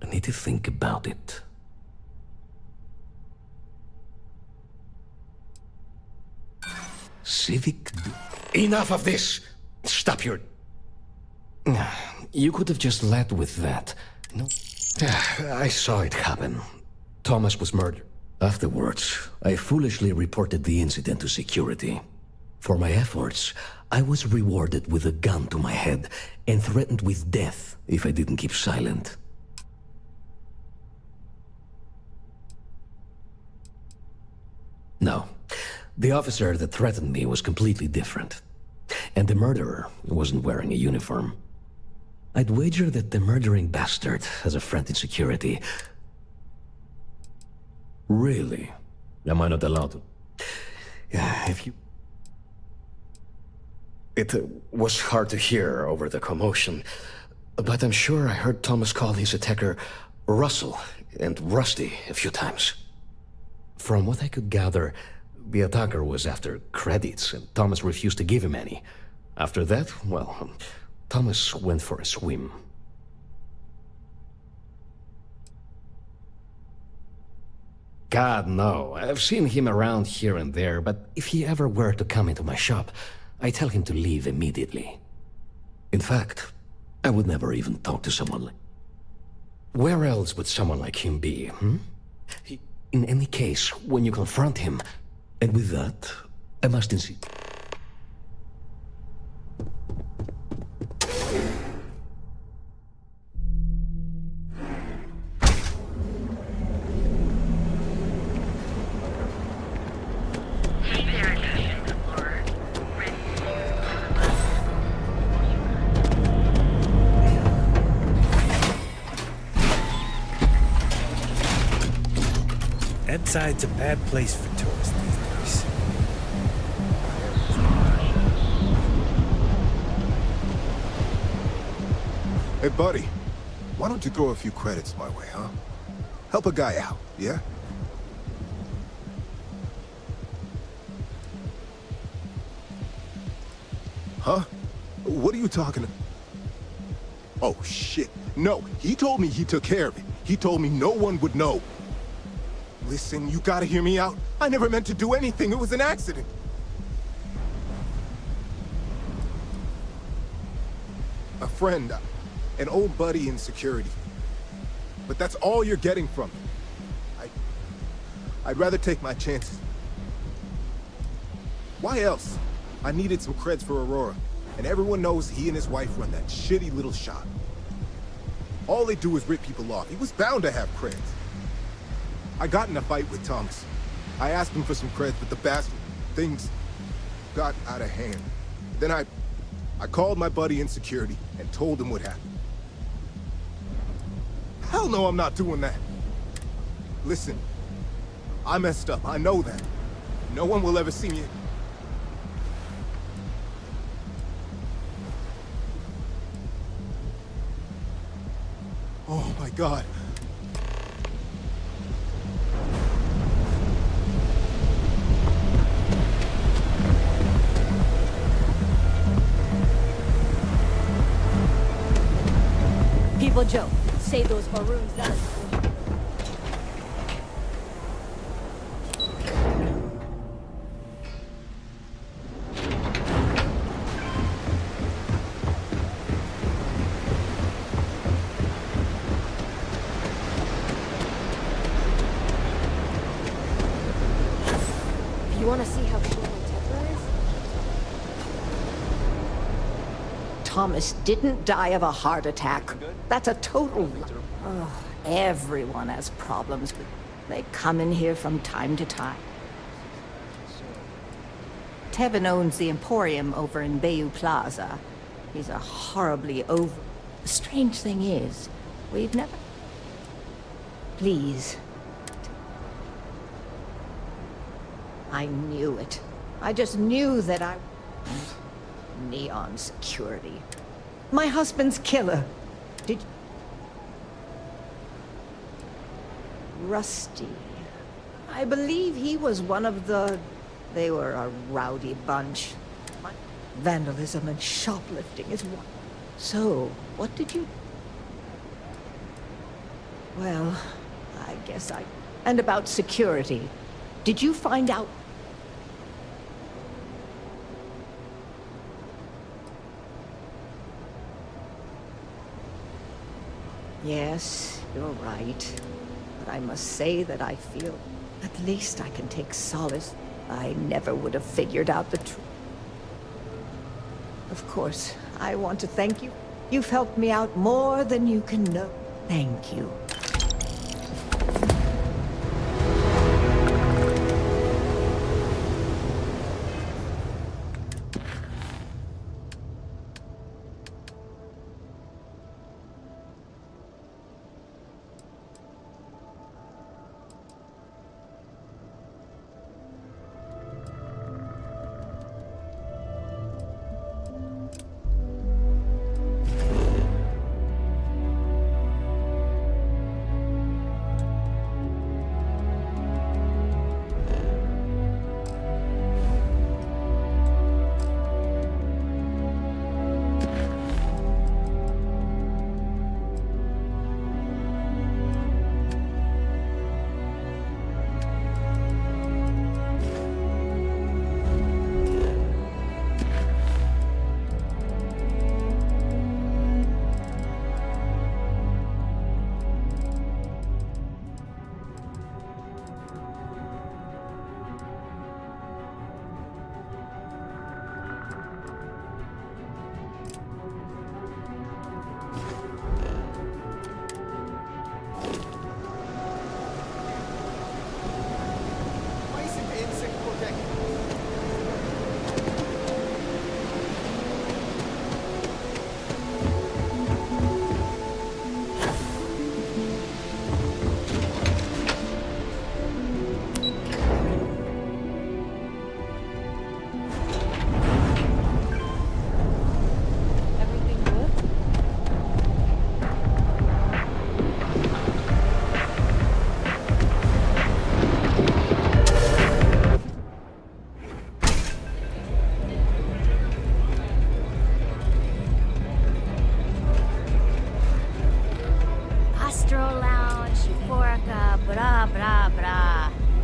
I need to think about it. Civic... Enough of this! Stop your... You could have just led with that. No. I saw it happen. Thomas was murdered. Afterwards, I foolishly reported the incident to security. For my efforts, I was rewarded with a gun to my head and threatened with death if I didn't keep silent. No, the officer that threatened me was completely different. And the murderer wasn't wearing a uniform. I'd wager that the murdering bastard has a friend in security. Really? Am I not allowed to? Yeah, if you... It was hard to hear over the commotion, but I'm sure I heard Thomas call his attacker Russell and Rusty a few times. From what I could gather, the attacker was after credits, and Thomas refused to give him any. After that, well, Thomas went for a swim. God, no. I've seen him around here and there, but if he ever were to come into my shop, I tell him to leave immediately. In fact, I would never even talk to someone like... Where else would someone like him be, In any case, when you confront him... And with that, I must insist... Side's a bad place for tourists these days. Hey, buddy. Why don't you throw a few credits my way, huh? Help a guy out, yeah? Huh? What are you talking about? Oh, shit. No, he told me he took care of it. He told me no one would know. Listen, you gotta hear me out. I never meant to do anything. It was an accident. A friend, an old buddy in security. But that's all you're getting from me. I'd rather take my chances. Why else? I needed some creds for Aurora, and everyone knows he and his wife run that shitty little shop. All they do is rip people off. He was bound to have creds. I got in a fight with Thomas. I asked him for some creds, but the bastard, things got out of hand. Then I called my buddy in security and told him what happened. Hell no, I'm not doing that. Listen, I messed up, I know that. No one will ever see me. Oh my god. People joke. Say those maroons down. You want to see how cool my temper is? Thomas didn't die of a heart attack. That's a total... Oh, everyone has problems with... They come in here from time to time. Tevin owns the Emporium over in Bayou Plaza. He's a horribly over... The strange thing is, we've never... Please. I knew it. I just knew that I... Neon security. My husband's killer. Did... Rusty. I believe he was one of the... They were a rowdy bunch. Vandalism and shoplifting is one. So, what did you... Well, I guess I... And about security. Did you find out... Yes, you're right. But I must say that I feel... At least I can take solace. I never would have figured out the truth. Of course, I want to thank you. You've helped me out more than you can know. Thank you.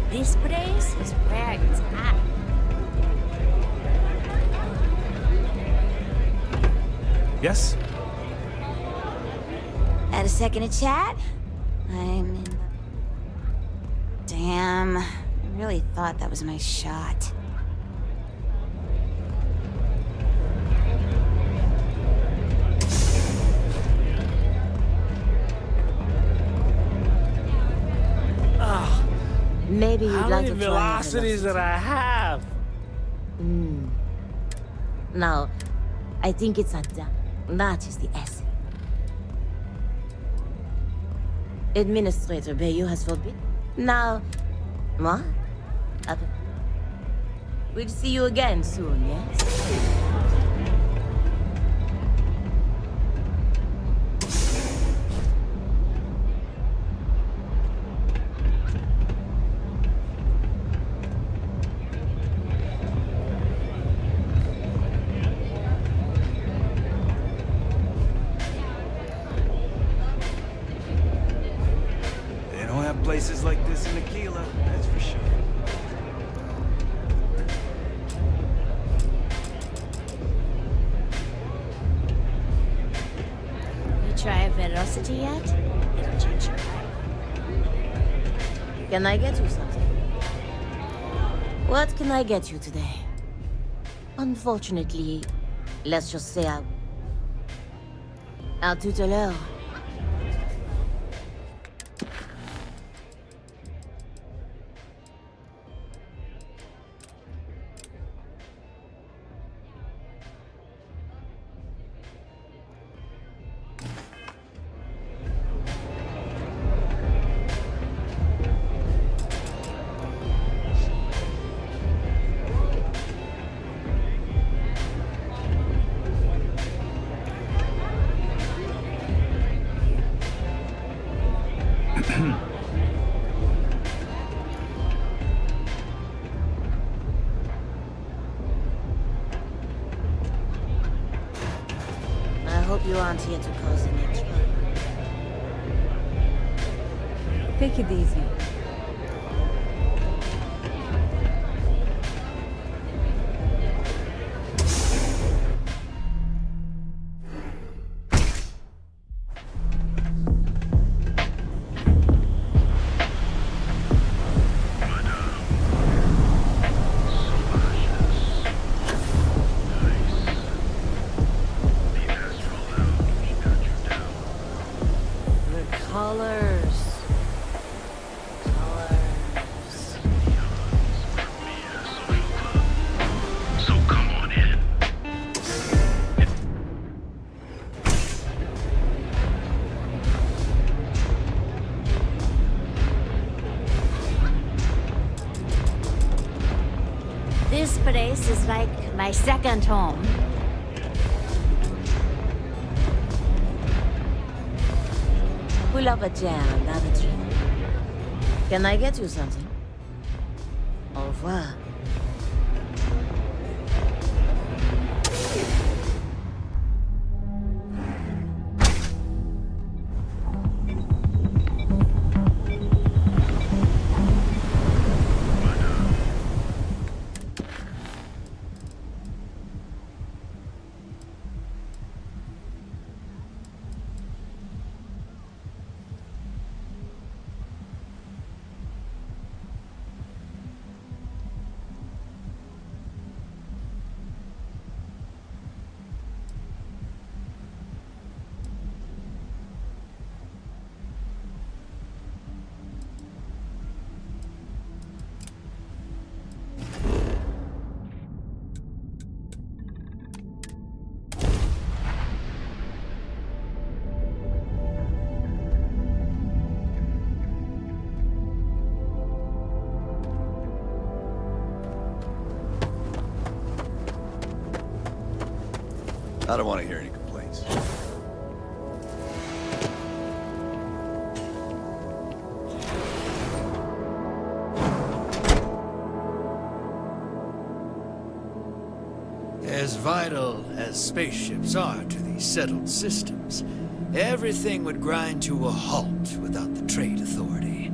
This place is where it's at. Yes? Had a second to chat? I'm in the... Damn. I really thought that was my shot. Maybe you'd How like many to try velocities did I have? No, I think it's a done. That is the essence. Administrator Bayou has forbidden. Now, what? We'll see you again soon, yes? places like this in Aquila, that's for sure. You try Velocity yet? It'll change your life. Can I get you something? What can I get you today? Unfortunately, let's just say à tout à l'heure. I hope you aren't here to cause any trouble. Take it easy. Colors. So come on in. This place is like my second home. We love a jam and have a drink. Can I get you something? Au revoir. I don't want to hear any complaints. As vital as spaceships are to these settled systems, everything would grind to a halt without the Trade Authority.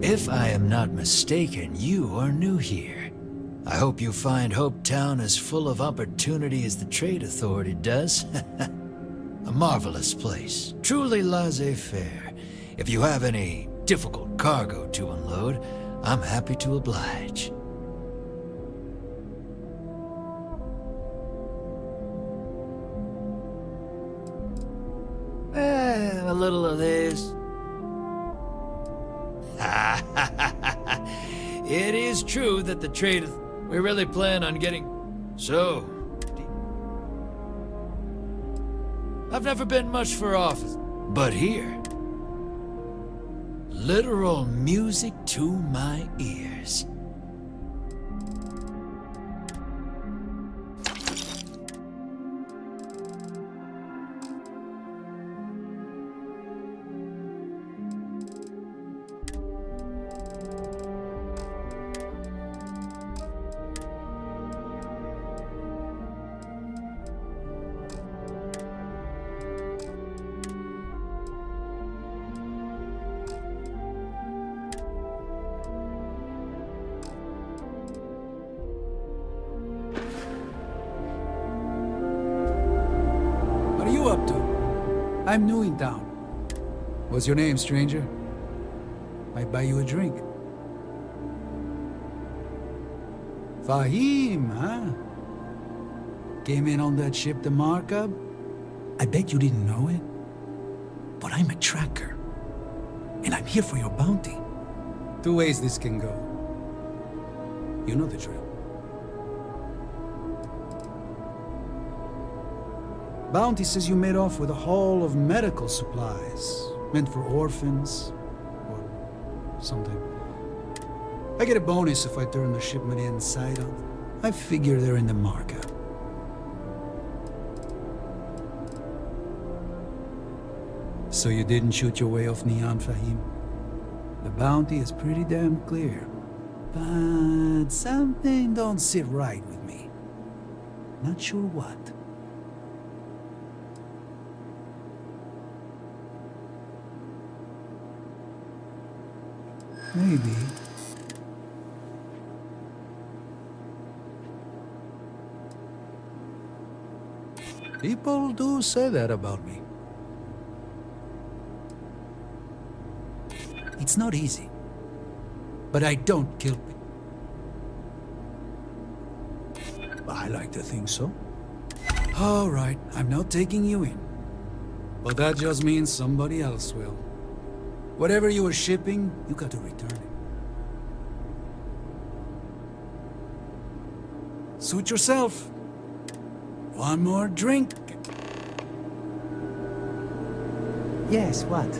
If I am not mistaken, you are new here. I hope you find Hope Town as full of opportunity as the Trade Authority does. A marvelous place, truly laissez-faire. If you have any difficult cargo to unload, I'm happy to oblige. A little of this. It is true that the Trade Authority... We really plan on getting so deep. I've never been much for office, but here, literal music to my ears. you up to? I'm new in town. What's your name, stranger? Might buy you a drink. Fahim, huh? Came in on that ship, the Markup? I bet you didn't know it. But I'm a tracker. And I'm here for your bounty. Two ways this can go. You know the drill. Bounty says you made off with a haul of medical supplies, meant for orphans, or something. I get a bonus if I turn the shipment inside out. I figure they're in the markup. So you didn't shoot your way off Neon, Fahim? The bounty is pretty damn clear. But something don't sit right with me. Not sure what. Maybe. People do say that about me. It's not easy. But I don't kill people. I like to think so. All right, I'm not taking you in. But that just means somebody else will. Whatever you were shipping, you got to return it. Suit yourself. One more drink. Yes, what?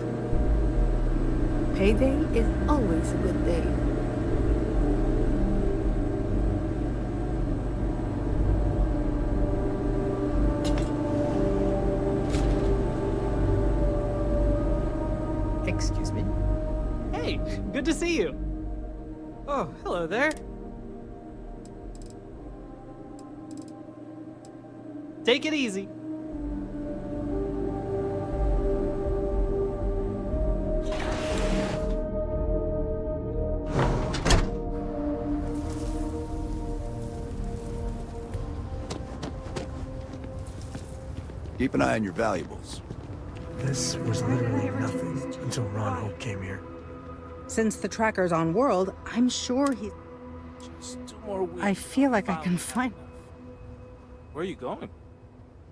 Payday is always a good day. Excuse me? Hey, good to see you. Oh, hello there. Take it easy. Keep an eye on your valuables. This was literally nothing until Ron Hope came here. Since the tracker's on world, I'm sure he... Just 2 more weeks. I feel like I can find... Where are you going?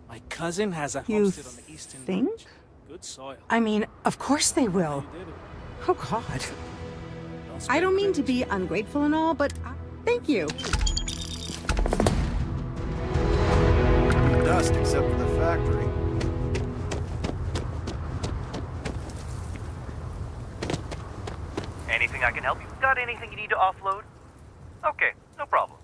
My cousin has a You homestead on the eastern think? edge. Good soil. I mean, of course they will. Oh, God. I don't mean to be ungrateful and all, but thank you. Dust except for the factory. Anything I can help you? Got anything you need to offload? Okay, no problem.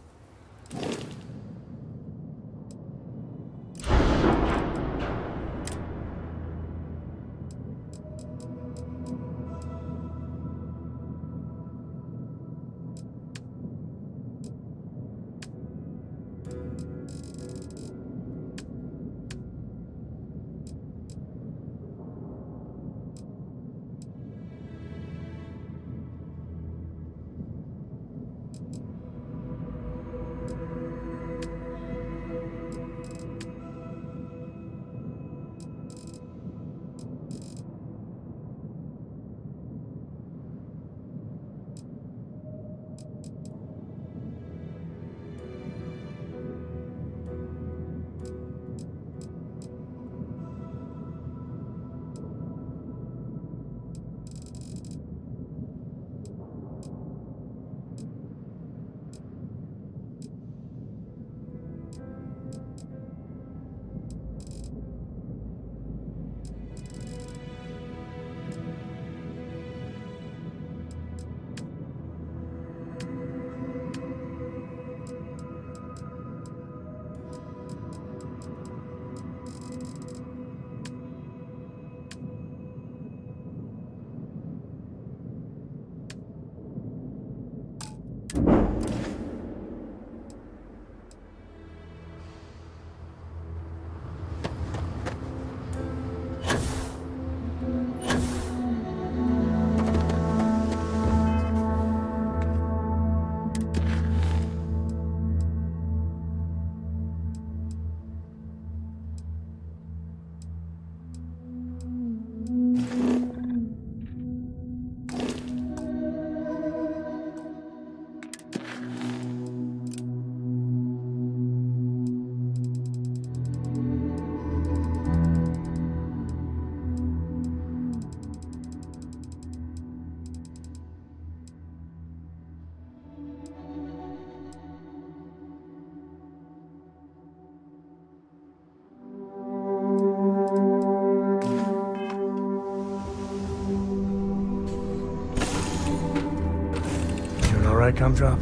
right, Gumdrop?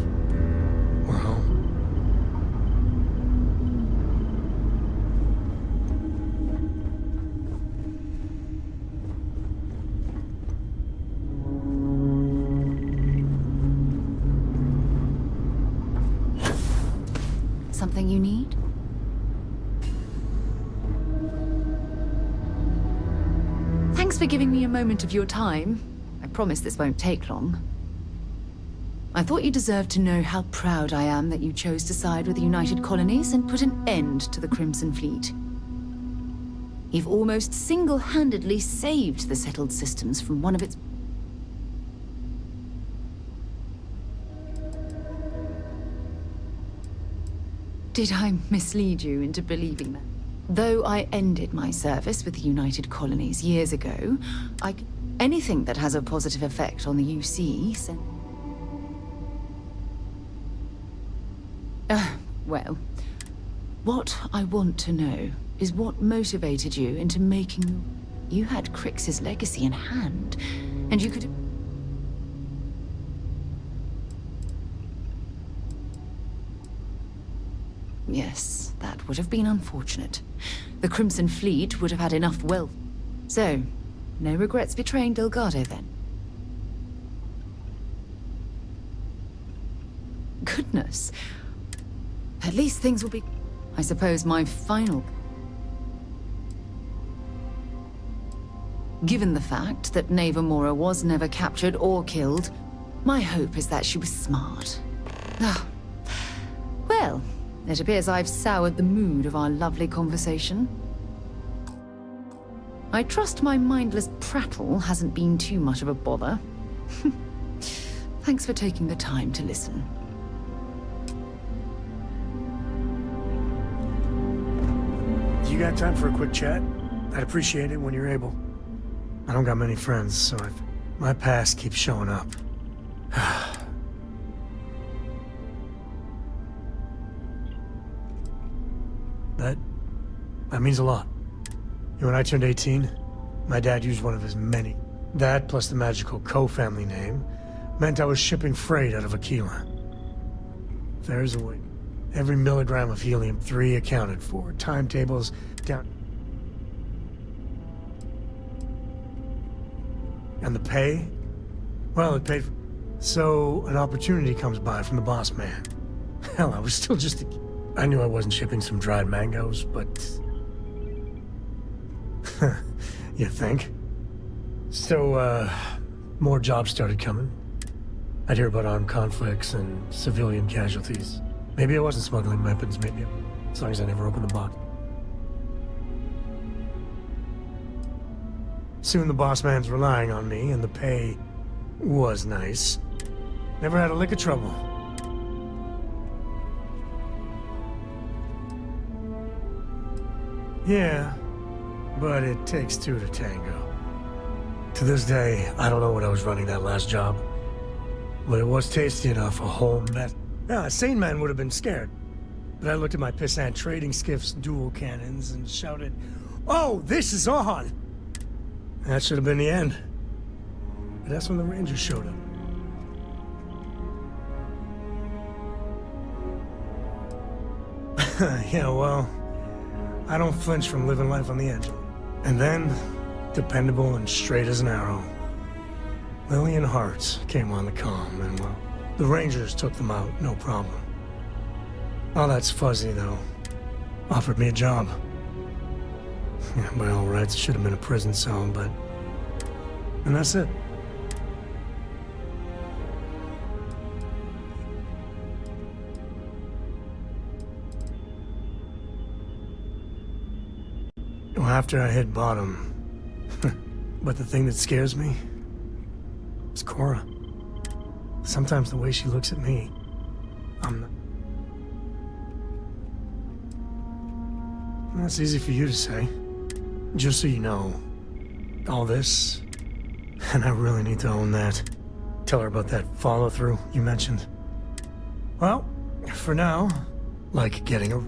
We're home. Something you need? Thanks for giving me a moment of your time. I promise this won't take long. I thought you deserved to know how proud I am that you chose to side with the United Colonies and put an end to the Crimson Fleet. You've almost single-handedly saved the settled systems from one of its... Did I mislead you into believing that? Though I ended my service with the United Colonies years ago, anything that has a positive effect on the UC... well, what I want to know is what motivated you into making... You had Crix's legacy in hand, and you could... Yes, that would have been unfortunate. The Crimson Fleet would have had enough wealth. So, no regrets betraying Delgado then? Goodness. At least things will be... I suppose my final... Given the fact that Navamora was never captured or killed, my hope is that she was smart. Ah. Well... It appears I've soured the mood of our lovely conversation. I trust my mindless prattle hasn't been too much of a bother. Thanks for taking the time to listen. You got time for a quick chat? I'd appreciate it when you're able. I don't got many friends, so my past keeps showing up. That means a lot. When I turned 18, my dad used one of his many. That, plus the magical Co family name, meant I was shipping freight out of Aquila. There's a way. Every milligram of helium-3 accounted for. Timetables down... And the pay? Well, it paid for... So, an opportunity comes by from the boss man. Hell, I was still just a... I knew I wasn't shipping some dried mangoes, but... You think? So, more jobs started coming. I'd hear about armed conflicts and civilian casualties. Maybe I wasn't smuggling weapons, maybe. As long as I never opened the box. Soon the boss man's relying on me, and the pay was nice. Never had a lick of trouble. Yeah, but it takes two to tango. To this day, I don't know what I was running that last job. But it was tasty enough, a whole mess. Yeah, a sane man would have been scared. But I looked at my pissant trading skiff's dual cannons and shouted, "Oh, this is on!" That should have been the end. But that's when the Rangers showed up. Yeah, well, I don't flinch from living life on the edge. And then, dependable and straight as an arrow, Lillian Hart came on the comm, and well, the Rangers took them out, no problem. All that's fuzzy, though. Offered me a job. Yeah, by all rights, it should have been a prison cell, but... And that's it. Well, after I hit bottom... But the thing that scares me... is Cora. Sometimes the way she looks at me... I'm not... That's easy for you to say. Just so you know, all this, and I really need to own that. Tell her about that follow-through you mentioned. Well, for now, like getting a...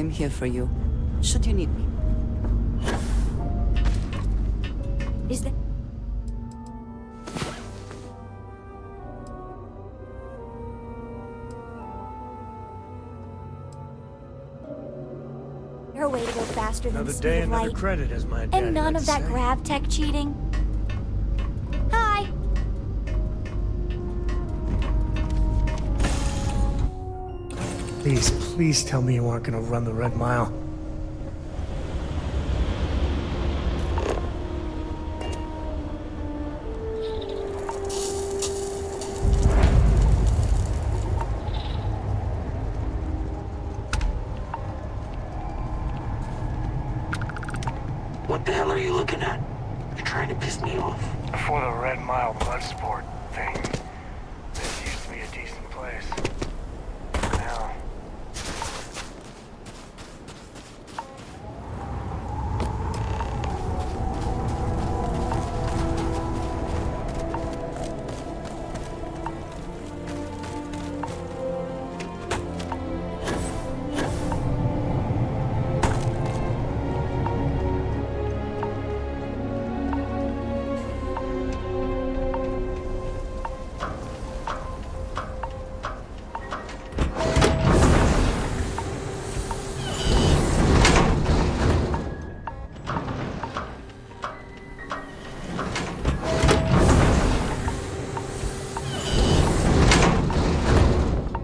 am here for you, should you need me. Is that... a way to go faster than Another the day, speed of another light? credit, as my dad And none liked of to that say. grav tech cheating? Hi! Please tell me you aren't gonna run the Red Mile. What the hell are you looking at? You're trying to piss me off. Before the Red Mile blood sport thing, this used to be a decent place. Now,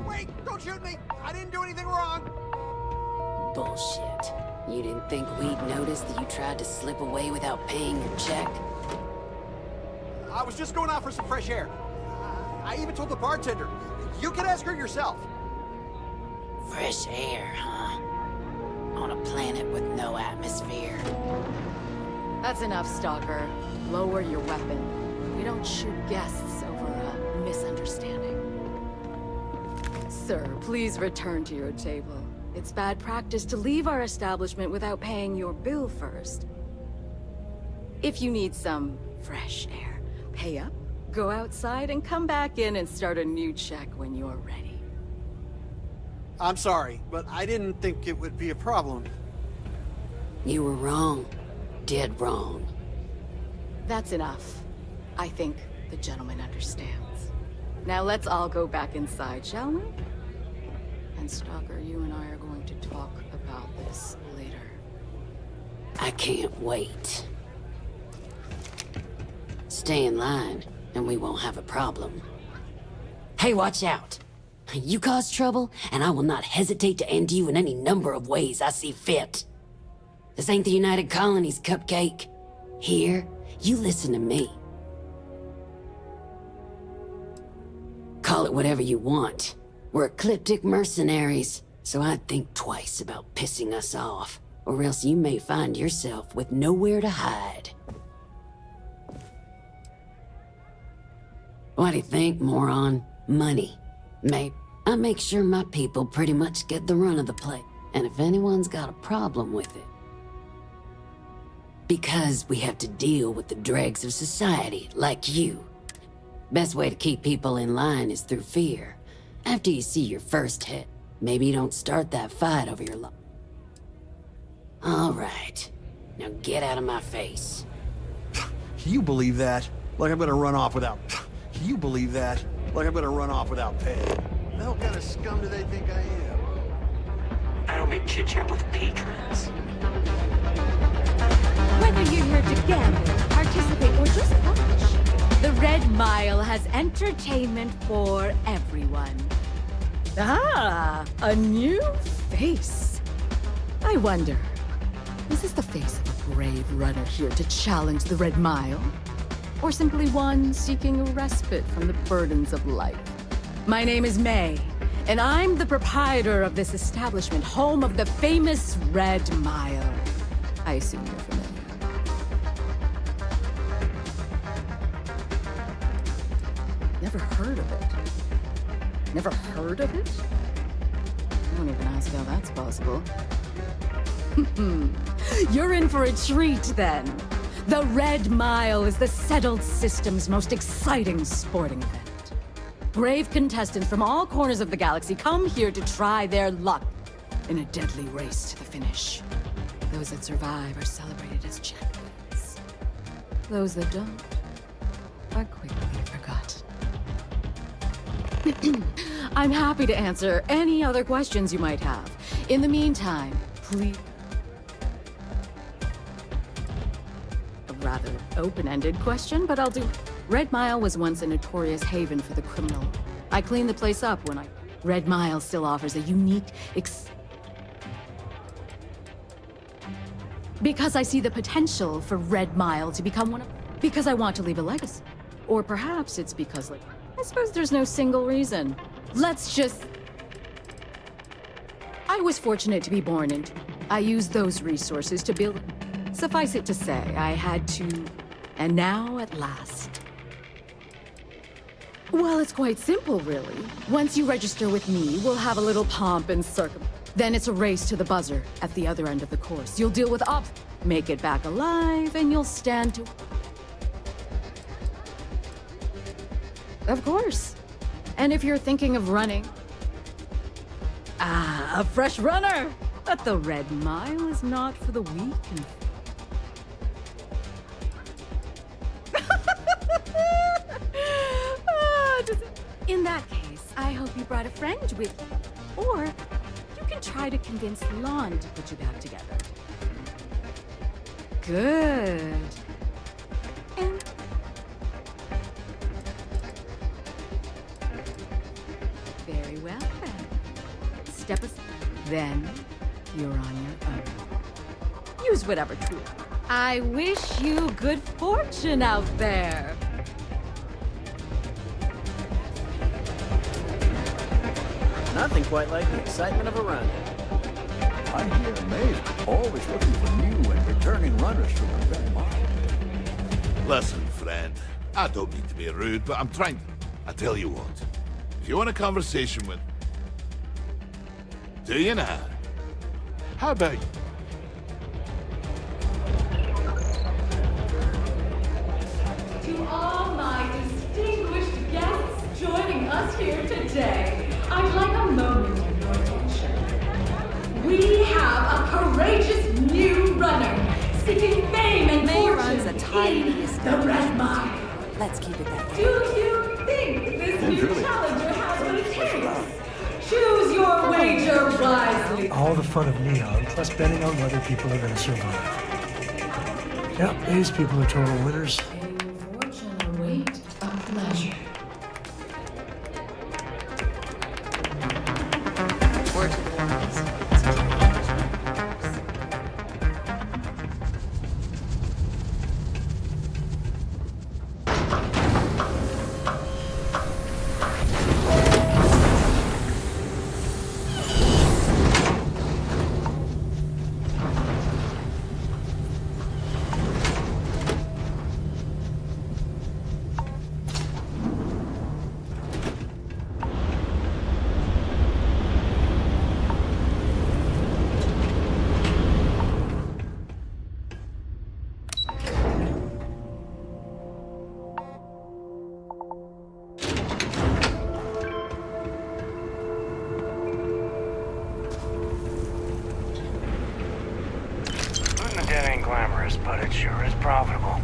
Wait! Don't shoot me! I didn't do anything wrong! Bullshit. You didn't think we'd notice that you tried to slip away without paying your check? I was just going out for some fresh air. I even told the bartender. You can ask her yourself. Fresh air, huh? On a planet with no atmosphere. That's enough, Stalker. Lower your weapon. We don't shoot guests over a misunderstanding. Sir, please return to your table. It's bad practice to leave our establishment without paying your bill first. If you need some fresh air, pay up, go outside, and come back in and start a new check when you're ready. I'm sorry, but I didn't think it would be a problem. You were wrong. Dead wrong. That's enough. I think the gentleman understands. Now let's all go back inside, shall we? And Stalker, you and I are going to talk about this later. I can't wait. Stay in line, and we won't have a problem. Hey, watch out! You cause trouble, and I will not hesitate to end you in any number of ways I see fit. This ain't the United Colonies, Cupcake. Here, you listen to me. Call it whatever you want. We're ecliptic mercenaries, so I'd think twice about pissing us off, or else you may find yourself with nowhere to hide. What do you think, moron? Money. Mate, I make sure my people pretty much get the run of the place, and if anyone's got a problem with it, because we have to deal with the dregs of society, like you. Best way to keep people in line is through fear. After you see your first hit, maybe you don't start that fight over your life. All right, now get out of my face. You believe that? Like I'm gonna run off without... You believe that? Like I'm gonna run off without pay? The hell kind of scum do they think I am? I don't make chit-chat with patrons. Whether you're here to gamble, participate, or just watch, the Red Mile has entertainment for everyone. Ah, a new face. I wonder, is this the face of a brave runner here to challenge the Red Mile? Or simply one seeking a respite from the burdens of life? My name is May, and I'm the proprietor of this establishment, home of the famous Red Mile. I assume you're familiar. Never heard of it. Never heard of it? I don't even ask how that's possible. You're in for a treat, then. The Red Mile is the settled system's most exciting sporting event. Brave contestants from all corners of the galaxy come here to try their luck. in a deadly race to the finish. Those that survive are celebrated as champions. Those that don't are quickly forgotten. I'm happy to answer any other questions you might have. In the meantime, please... A rather open-ended question, but I'll do... Red Mile was once a notorious haven for the criminal. I cleaned the place up when I... Red Mile still offers a unique... Because I see the potential for Red Mile to become one of... Because I want to leave a legacy. Or perhaps it's because, like... I suppose there's no single reason. Let's just... I was fortunate to be born into... I used those resources to build... Suffice it to say, I had to... And now, at last... Well, it's quite simple, really. Once you register with me, we'll have a little pomp and circumstance. Then it's a race to the buzzer at the other end of the course. You'll deal with make it back alive, and you'll stand to... Of course. And if you're thinking of running... Ah, a fresh runner! But the Red Mile is not for the weak and... In that case, I hope you brought a friend with you. Or you can try to convince Lon to put you back together. Good. And... Very well, then. Step aside. Then, you're on your own. Use whatever tool. I wish you good fortune out there. Nothing quite like the excitement of a run. I hear May's always looking for new and returning runners from the Red Mile. Listen, friend, I don't mean to be rude, but I'm trying. I tell you what, if you want a conversation with... Do you now? How about you? To all my distinguished guests joining us here today, I'd like a moment of your attention. We have a courageous new runner seeking fame and May fortune runs a tiny in the Red Mile. Let's keep it that way. Do you think this new challenger has what it takes? Choose your wager wisely. All the fun of Neon, plus betting on whether people are going to survive. Yep, these people are total winners. Fortune await a pleasure. It ain't glamorous, but it sure is profitable.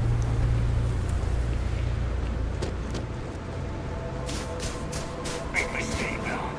Make my seatbelt.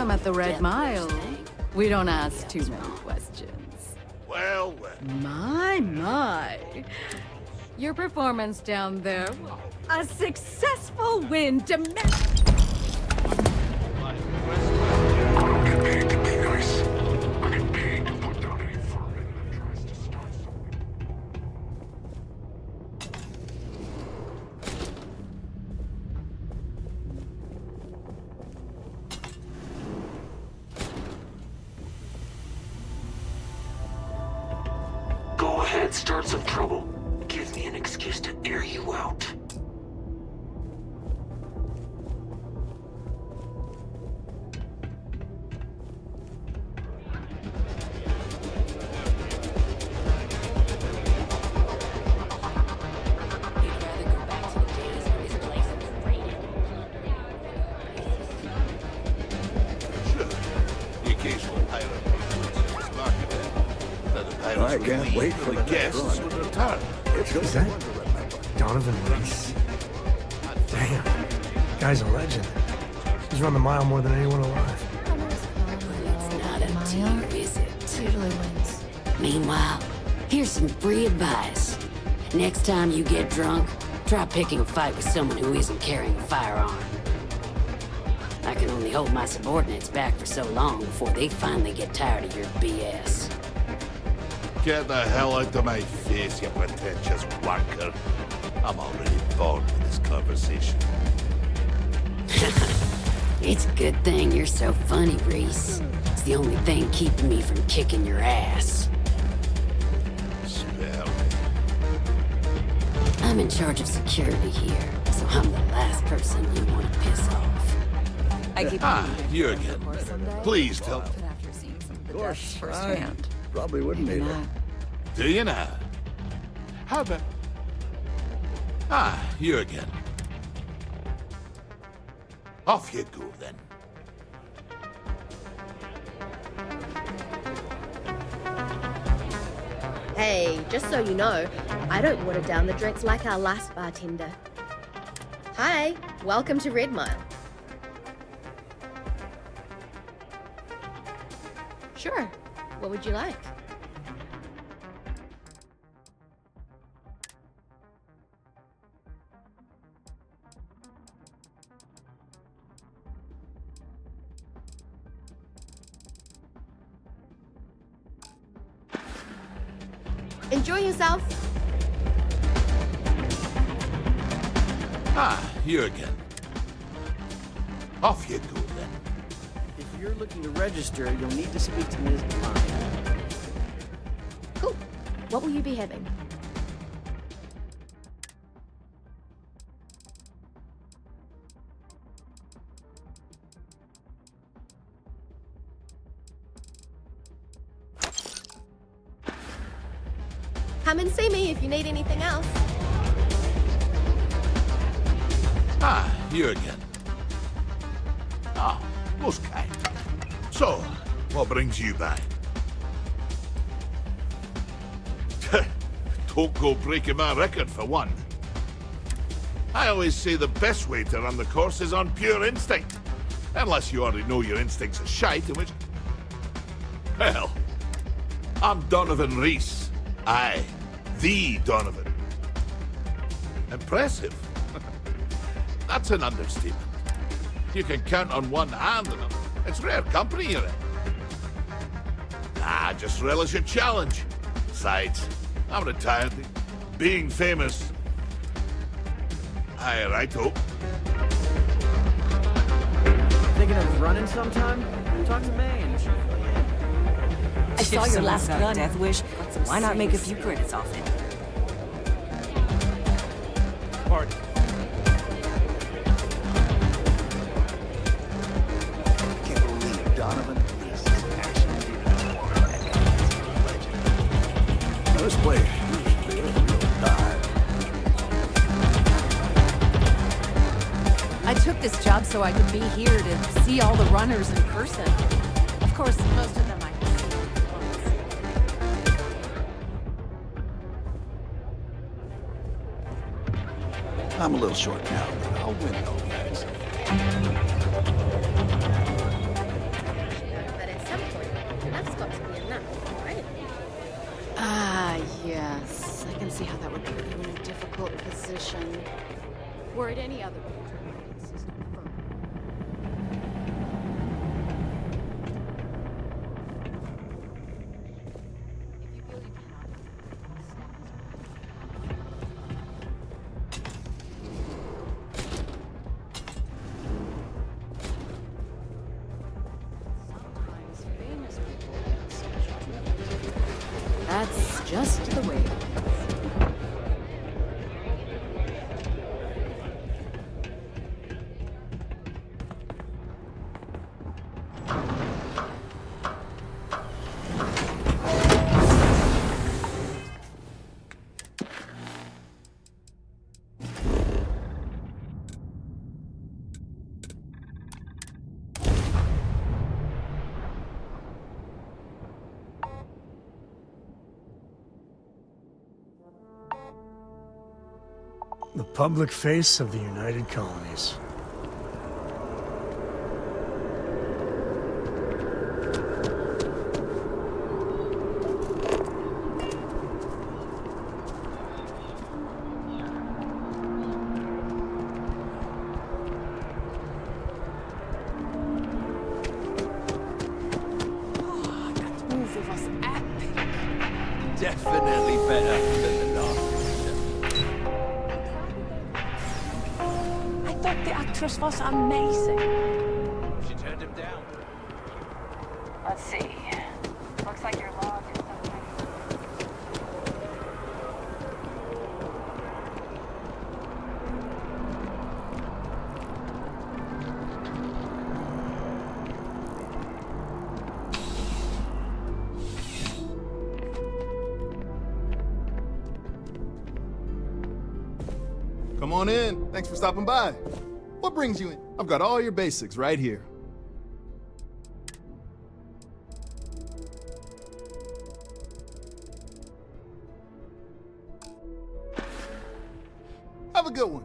Welcome at the Red Mile. We don't ask too many questions. Well. My. Your performance down there. A successful win to Go ahead, start some trouble. Give me an excuse to air you out. I can't wait for the guests to return. Is that Donovan Reese? Damn. Guy's a legend. He's run the mile more than anyone alive. It's not up to you, is it? Usually wins. Meanwhile, here's some free advice. Next time you get drunk, try picking a fight with someone who isn't carrying a firearm. I can only hold my subordinates back for so long before they finally get tired of your BS. Get the hell out of my face, you pretentious wanker. I'm already bored with this conversation. It's a good thing you're so funny, Reese. It's the only thing keeping me from kicking your ass. Spare me. I'm in charge of security here, so I'm the last person you want to piss off. You again. Please tell me. Of course, firsthand. Probably wouldn't need it. Do you now? How about... you again. Off you go, then. Hey, just so you know, I don't water down the drinks like our last bartender. Hi, welcome to Red Mile. Sure, what would you like? Enjoy yourself. You again. Off you go, then. If you're looking to register, you'll need to speak to Ms. Devine. Cool. What will you be having? Come and see me if you need anything else. You again. Most kind. So, what brings you by? Don't go breaking my record, for one. I always say the best way to run the course is on pure instinct. Unless you already know your instincts are shite, in which... Well, I'm Donovan Reese. Aye, the Donovan. Impressive. That's an understatement. You can count on one hand, and it's rare company you're in. Just relish a challenge. Besides, I'm retired. Being famous... Aye, righto. Thinking of running sometime? Talk to May and she'll fill you in. I saw your last gun. Death wish. Why not make a few credits off it? Pardon. I can't believe Donovan Reese is actually legend. This place used to be a real dive. I took this job so I could be here to see all the runners in person. Of course, most of them I can see once. I'm a little short now, but I'll win though, guys. position. Were it any other creature, I'd insist on firm. If you feel you cannot, stand Sometimes famous people get special treatment. That's just the way it is. The public face of the United Colonies. That movie was epic. Definitely better than the last. I thought the actress was amazing. She turned him down. Let's see. Looks like you're logged in something. Come on in. Thanks for stopping by. What brings you in? I've got all your basics right here. Have a good one.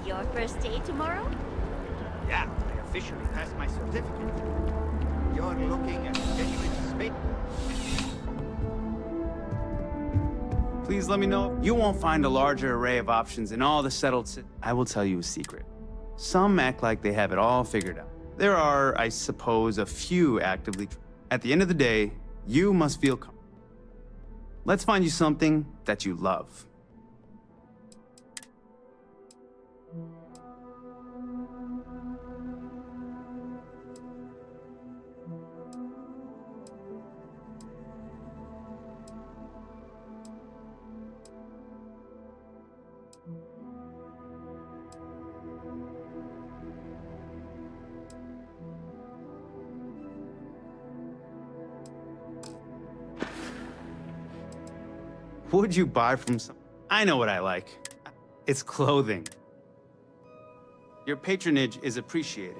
Your first day tomorrow? Yeah, I officially passed my certificate. You're looking at genuine space. Please let me know. You won't find a larger array of options in all the settled cities. I will tell you a secret. Some act like they have it all figured out. There are, I suppose, a few actively. At the end of the day, you must feel comfortable. Let's find you something that you love. What would you buy from some? I know what I like. It's clothing. Your patronage is appreciated.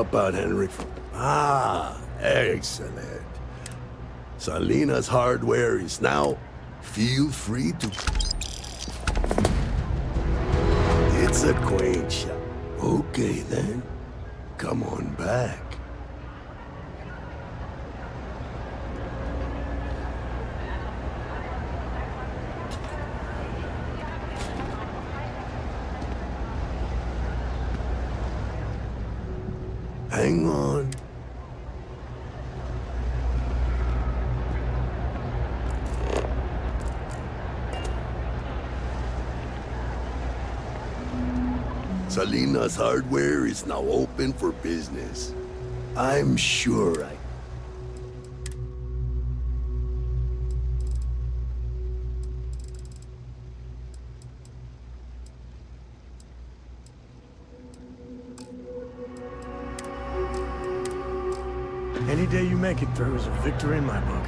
help out Henry. Ah, excellent. Salina's hardware is now. Feel free to. It's a quaint shop. Okay then. Come on back. Hang on. Salina's hardware is now open for business. I'm sure I... Any day you make it through is a victory in my book.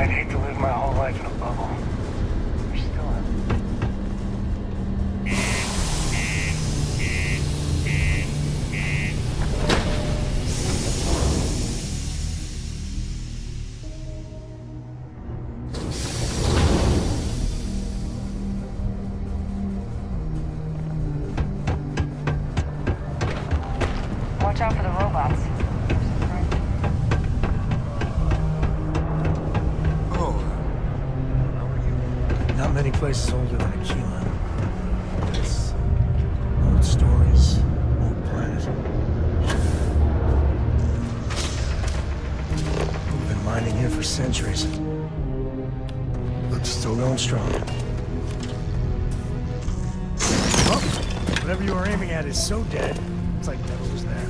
I'd hate to live my whole life in a bubble. You're still in. Watch out for the robots. Not many places older than Aquila. This old stories, old planet. We've been mining here for centuries. But still going strong. Oh, whatever you were aiming at is so dead, it's like never was there.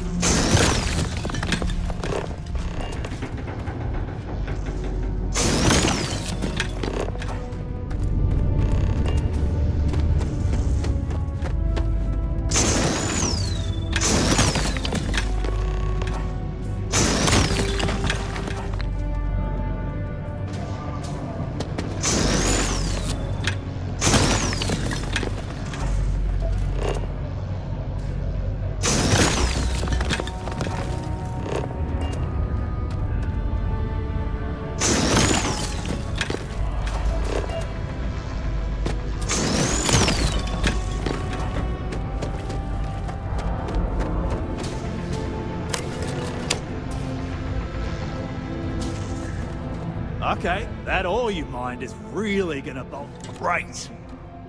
Okay, that all you mind is really gonna bolt. Great.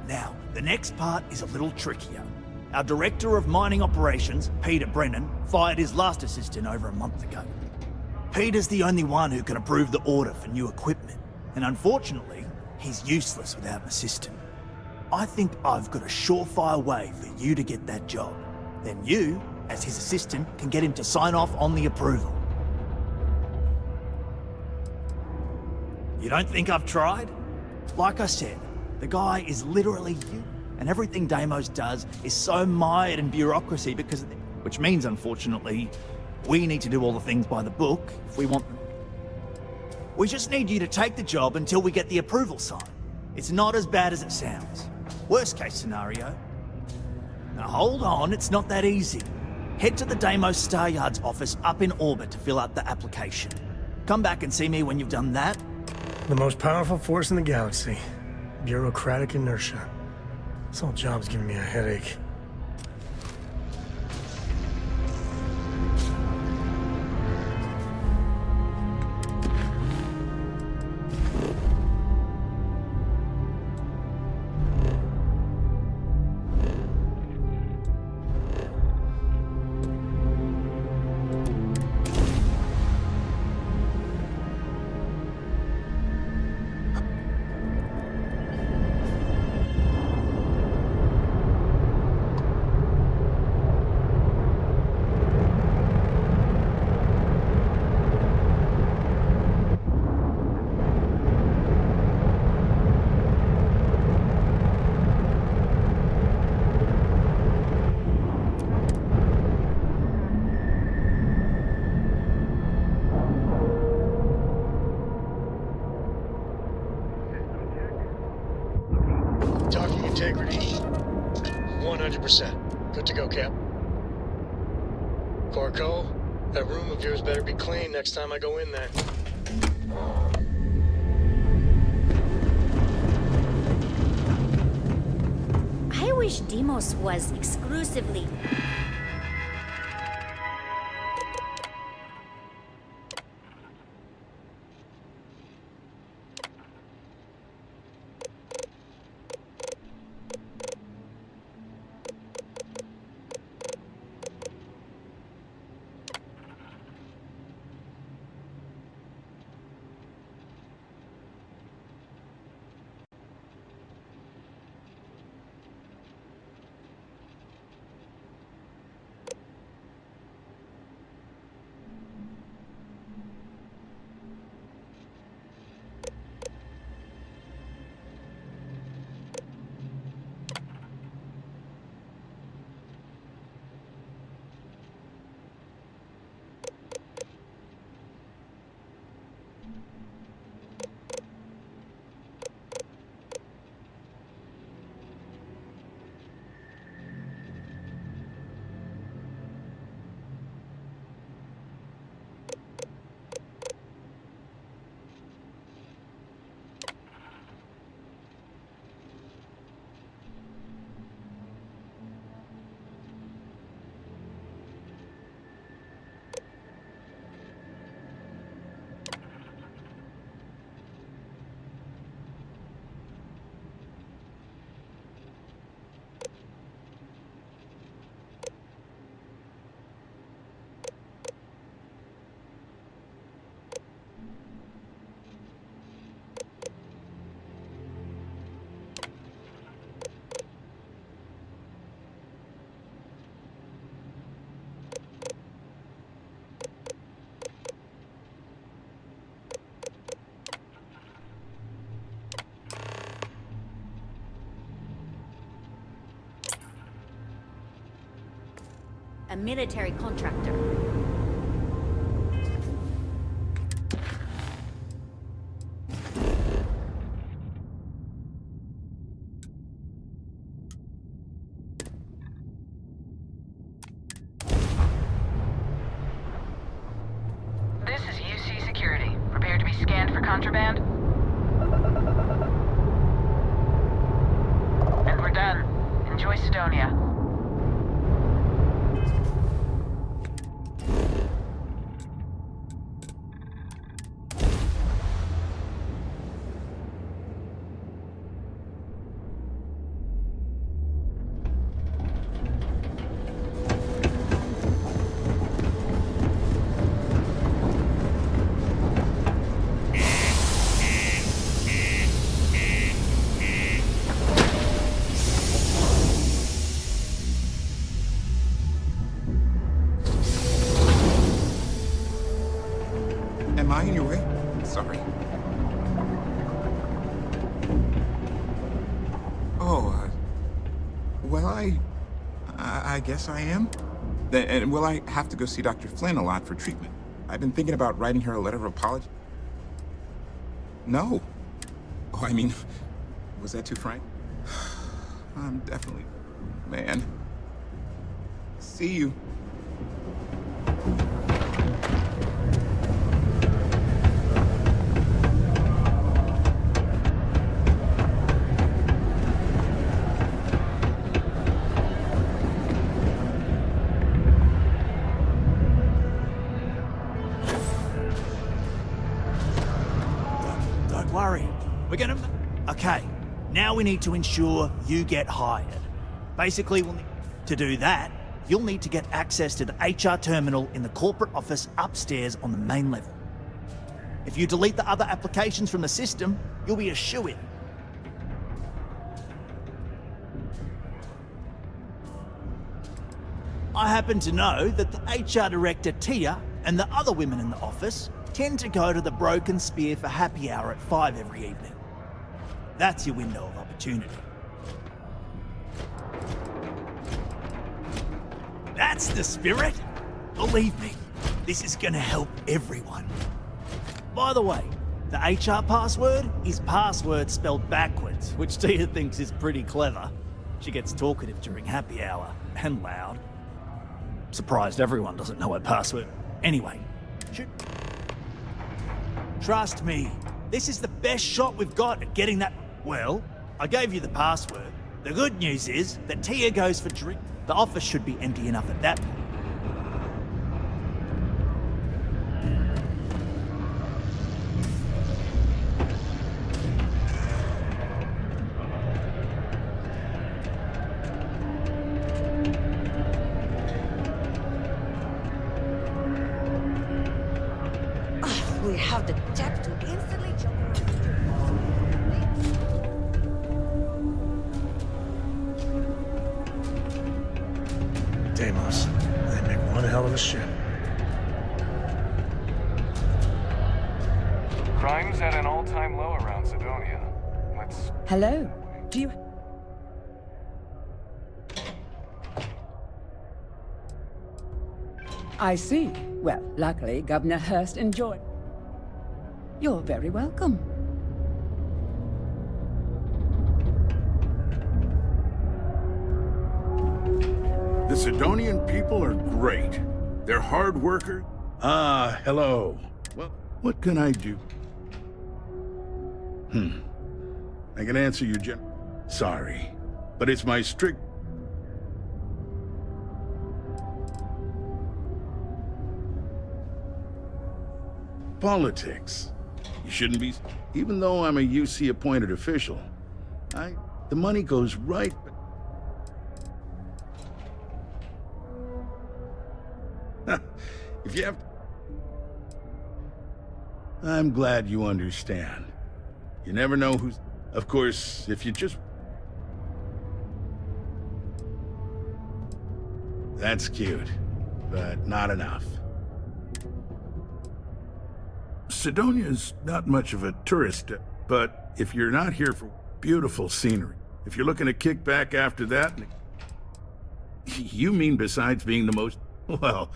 Now, the next part is a little trickier. Our Director of Mining Operations, Peter Brennan, fired his last assistant over a month ago. Peter's the only one who can approve the order for new equipment, and unfortunately, he's useless without an assistant. I think I've got a surefire way for you to get that job. Then you, as his assistant, can get him to sign off on the approval. You don't think I've tried? Like I said, the guy is literally you, and everything Deimos does is so mired in bureaucracy because of it. Which means, unfortunately, we need to do all the things by the book if we want them. We just need you to take the job until we get the approval sign. It's not as bad as it sounds. Worst case scenario. Now hold on, it's not that easy. Head to the Deimos Star Yard's office up in orbit to fill out the application. Come back and see me when you've done that. The most powerful force in the galaxy. Bureaucratic inertia. This whole job's giving me a headache. Talking integrity, 100%. Good to go, Cap. Corco, that room of yours better be clean next time I go in there. I wish Deimos was exclusively... military contractor. This is UC Security. Prepare to be scanned for contraband. And we're done. Enjoy Sidonia. Am I in your way? Sorry. Oh, well, I guess I am. And will I have to go see Dr. Flynn a lot for treatment? I've been thinking about writing her a letter of apology. No. Oh, I mean, was that too frank? I'm definitely... Man. See you. Don't worry. We're gonna... Okay, now we need to ensure you get hired. Basically, we'll need... To do that, you'll need to get access to the HR terminal in the corporate office upstairs on the main level. If you delete the other applications from the system, you'll be a shoo-in. I happen to know that the HR director, Tia, and the other women in the office tend to go to the Broken Spear for happy hour at 5 every evening. That's your window of opportunity. That's the spirit! Believe me, this is gonna help everyone. By the way, the HR password is password spelled backwards, which Tia thinks is pretty clever. She gets talkative during happy hour, and loud. Surprised everyone doesn't know her password. Anyway, trust me, this is the best shot we've got at getting that... Well, I gave you the password. The good news is that Tia goes for drink. The office should be empty enough at that point. We have the tech to instantly jump Deimos. They make one hell of a ship. Crime's at an all-time low around Sidonia. Let's... Hello. Do you... I see. Well, luckily, Governor Hurst enjoyed... You're very welcome. The Sidonian people are great. They're hard workers. Ah, hello. Well, what can I do? I can answer you, Sorry, but it's my strict... Politics. You shouldn't be... Even though I'm a UC-appointed official, the money goes right... If you have... I'm glad you understand. You never know who's... Of course, if you just... That's cute, but not enough. Sidonia's not much of a tourist, but if you're not here for beautiful scenery, if you're looking to kick back after that... You mean besides being the most... Well,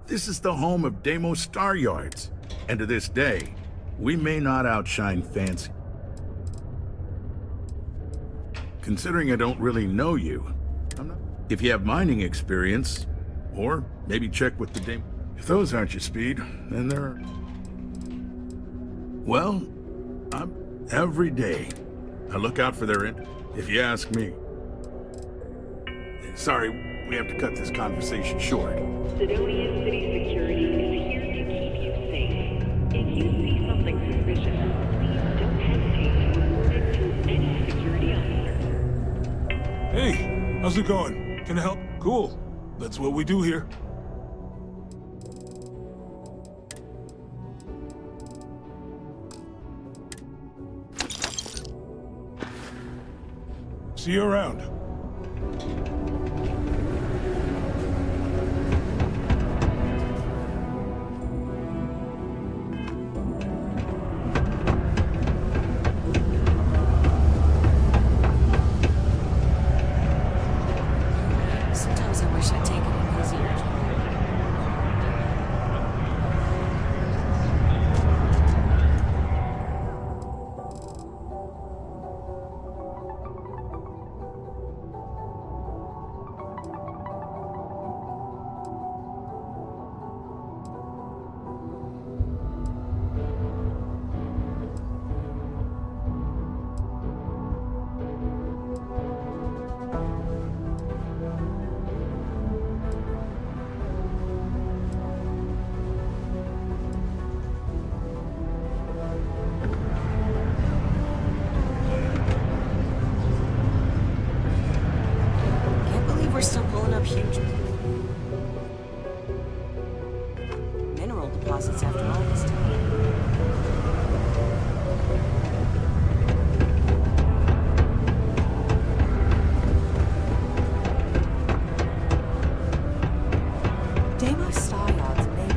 this is the home of Deimos Star Yards, and to this day, we may not outshine fancy. Considering I don't really know you, if you have mining experience, or maybe check with the Deimos. If those aren't your speed, then they're... Well, every day, I look out for their if you ask me. Sorry, we have to cut this conversation short. Sidonian City Security is here to keep you safe. If you see something suspicious, please don't hesitate to report it to any security officer. Hey, how's it going? Can I help? Cool. That's what we do here. See you around. Sometimes I wish I'd taken it easier. We're still pulling up huge mineral deposits after all this time. Deimos Star Yards may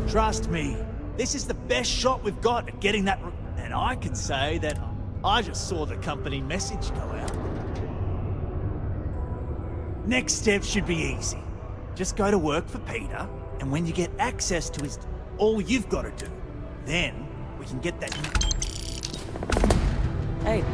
Trust me, this is the best shot we've got at getting that... And I can say that I just saw the company message go out. Next step should be easy. Just go to work for Peter, and when you get access to his... all you've got to do, then we can get that... Hey.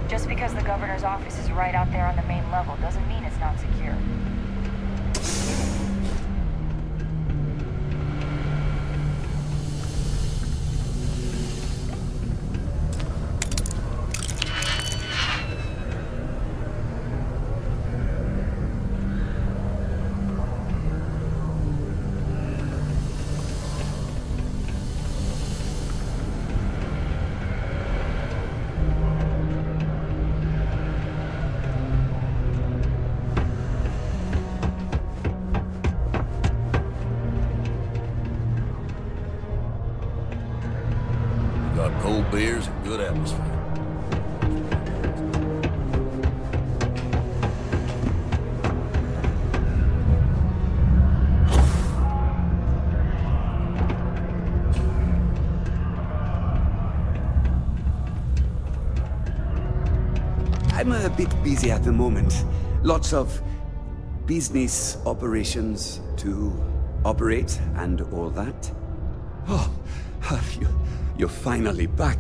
Just because the governor's office is right out there on the main level doesn't mean it's not secure. Beer's a good atmosphere. I'm a bit busy at the moment. Lots of business operations to operate and all that. Oh, you're finally back.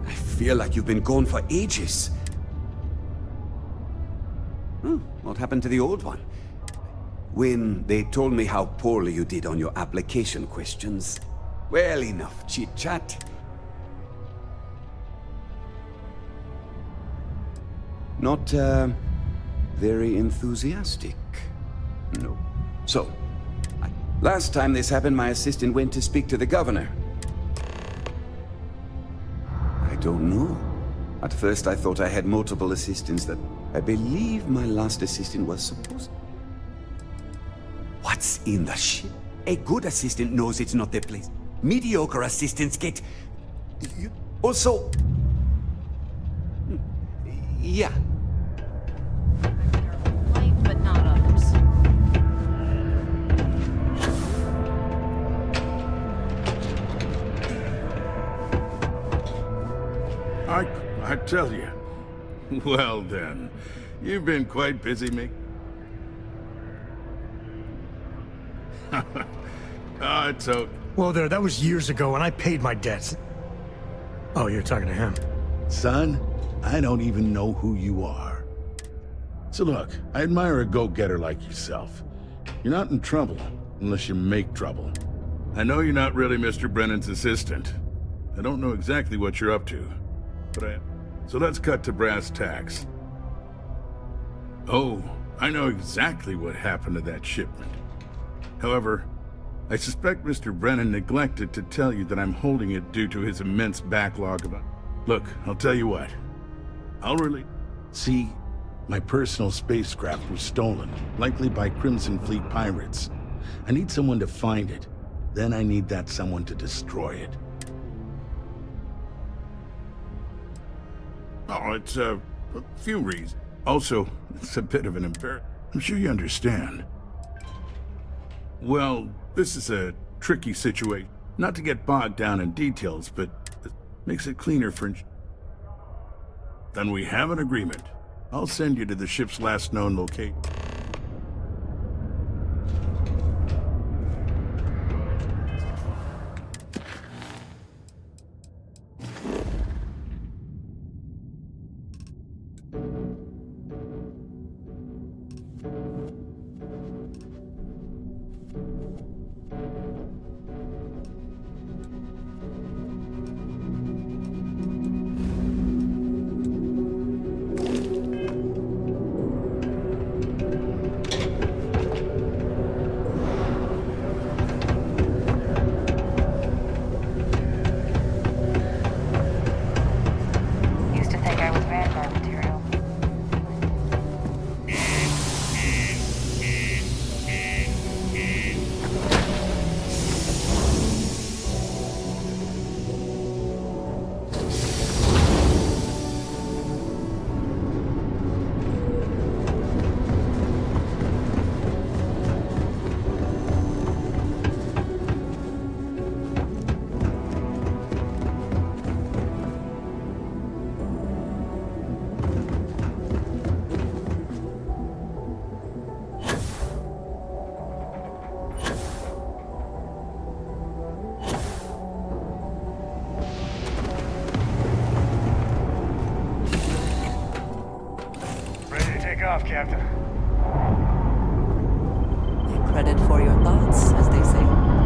I feel like you've been gone for ages. What happened to the old one? When they told me how poorly you did on your application questions. Well, enough chit-chat. Not, very enthusiastic. No. So, last time this happened, my assistant went to speak to the governor. I don't know. At first, I thought I had multiple assistants that... I believe my last assistant was supposed... What's in the shit? A good assistant knows it's not their place. Mediocre assistants get... Also... Yeah. But not others. I tell you. Well then, you've been quite busy, Mick. Oh, it's okay. Well, that was years ago, and I paid my debts. Oh, you're talking to him. Son, I don't even know who you are. So look, I admire a go-getter like yourself. You're not in trouble unless you make trouble. I know you're not really Mr. Brennan's assistant. I don't know exactly what you're up to, but I am. So let's cut to brass tacks. Oh, I know exactly what happened to that shipment. However, I suspect Mr. Brennan neglected to tell you that I'm holding it due to his immense backlog of... Look, I'll tell you what. I'll really... See, my personal spacecraft was stolen, likely by Crimson Fleet pirates. I need someone to find it. Then I need that someone to destroy it. Oh, it's a few reasons. Also, it's a bit of an embarrassment. I'm sure you understand. Well, this is a tricky situation. Not to get bogged down in details, but it makes it cleaner for... Then we have an agreement. I'll send you to the ship's last known location. Off, Captain. Credit for your thoughts, as they say.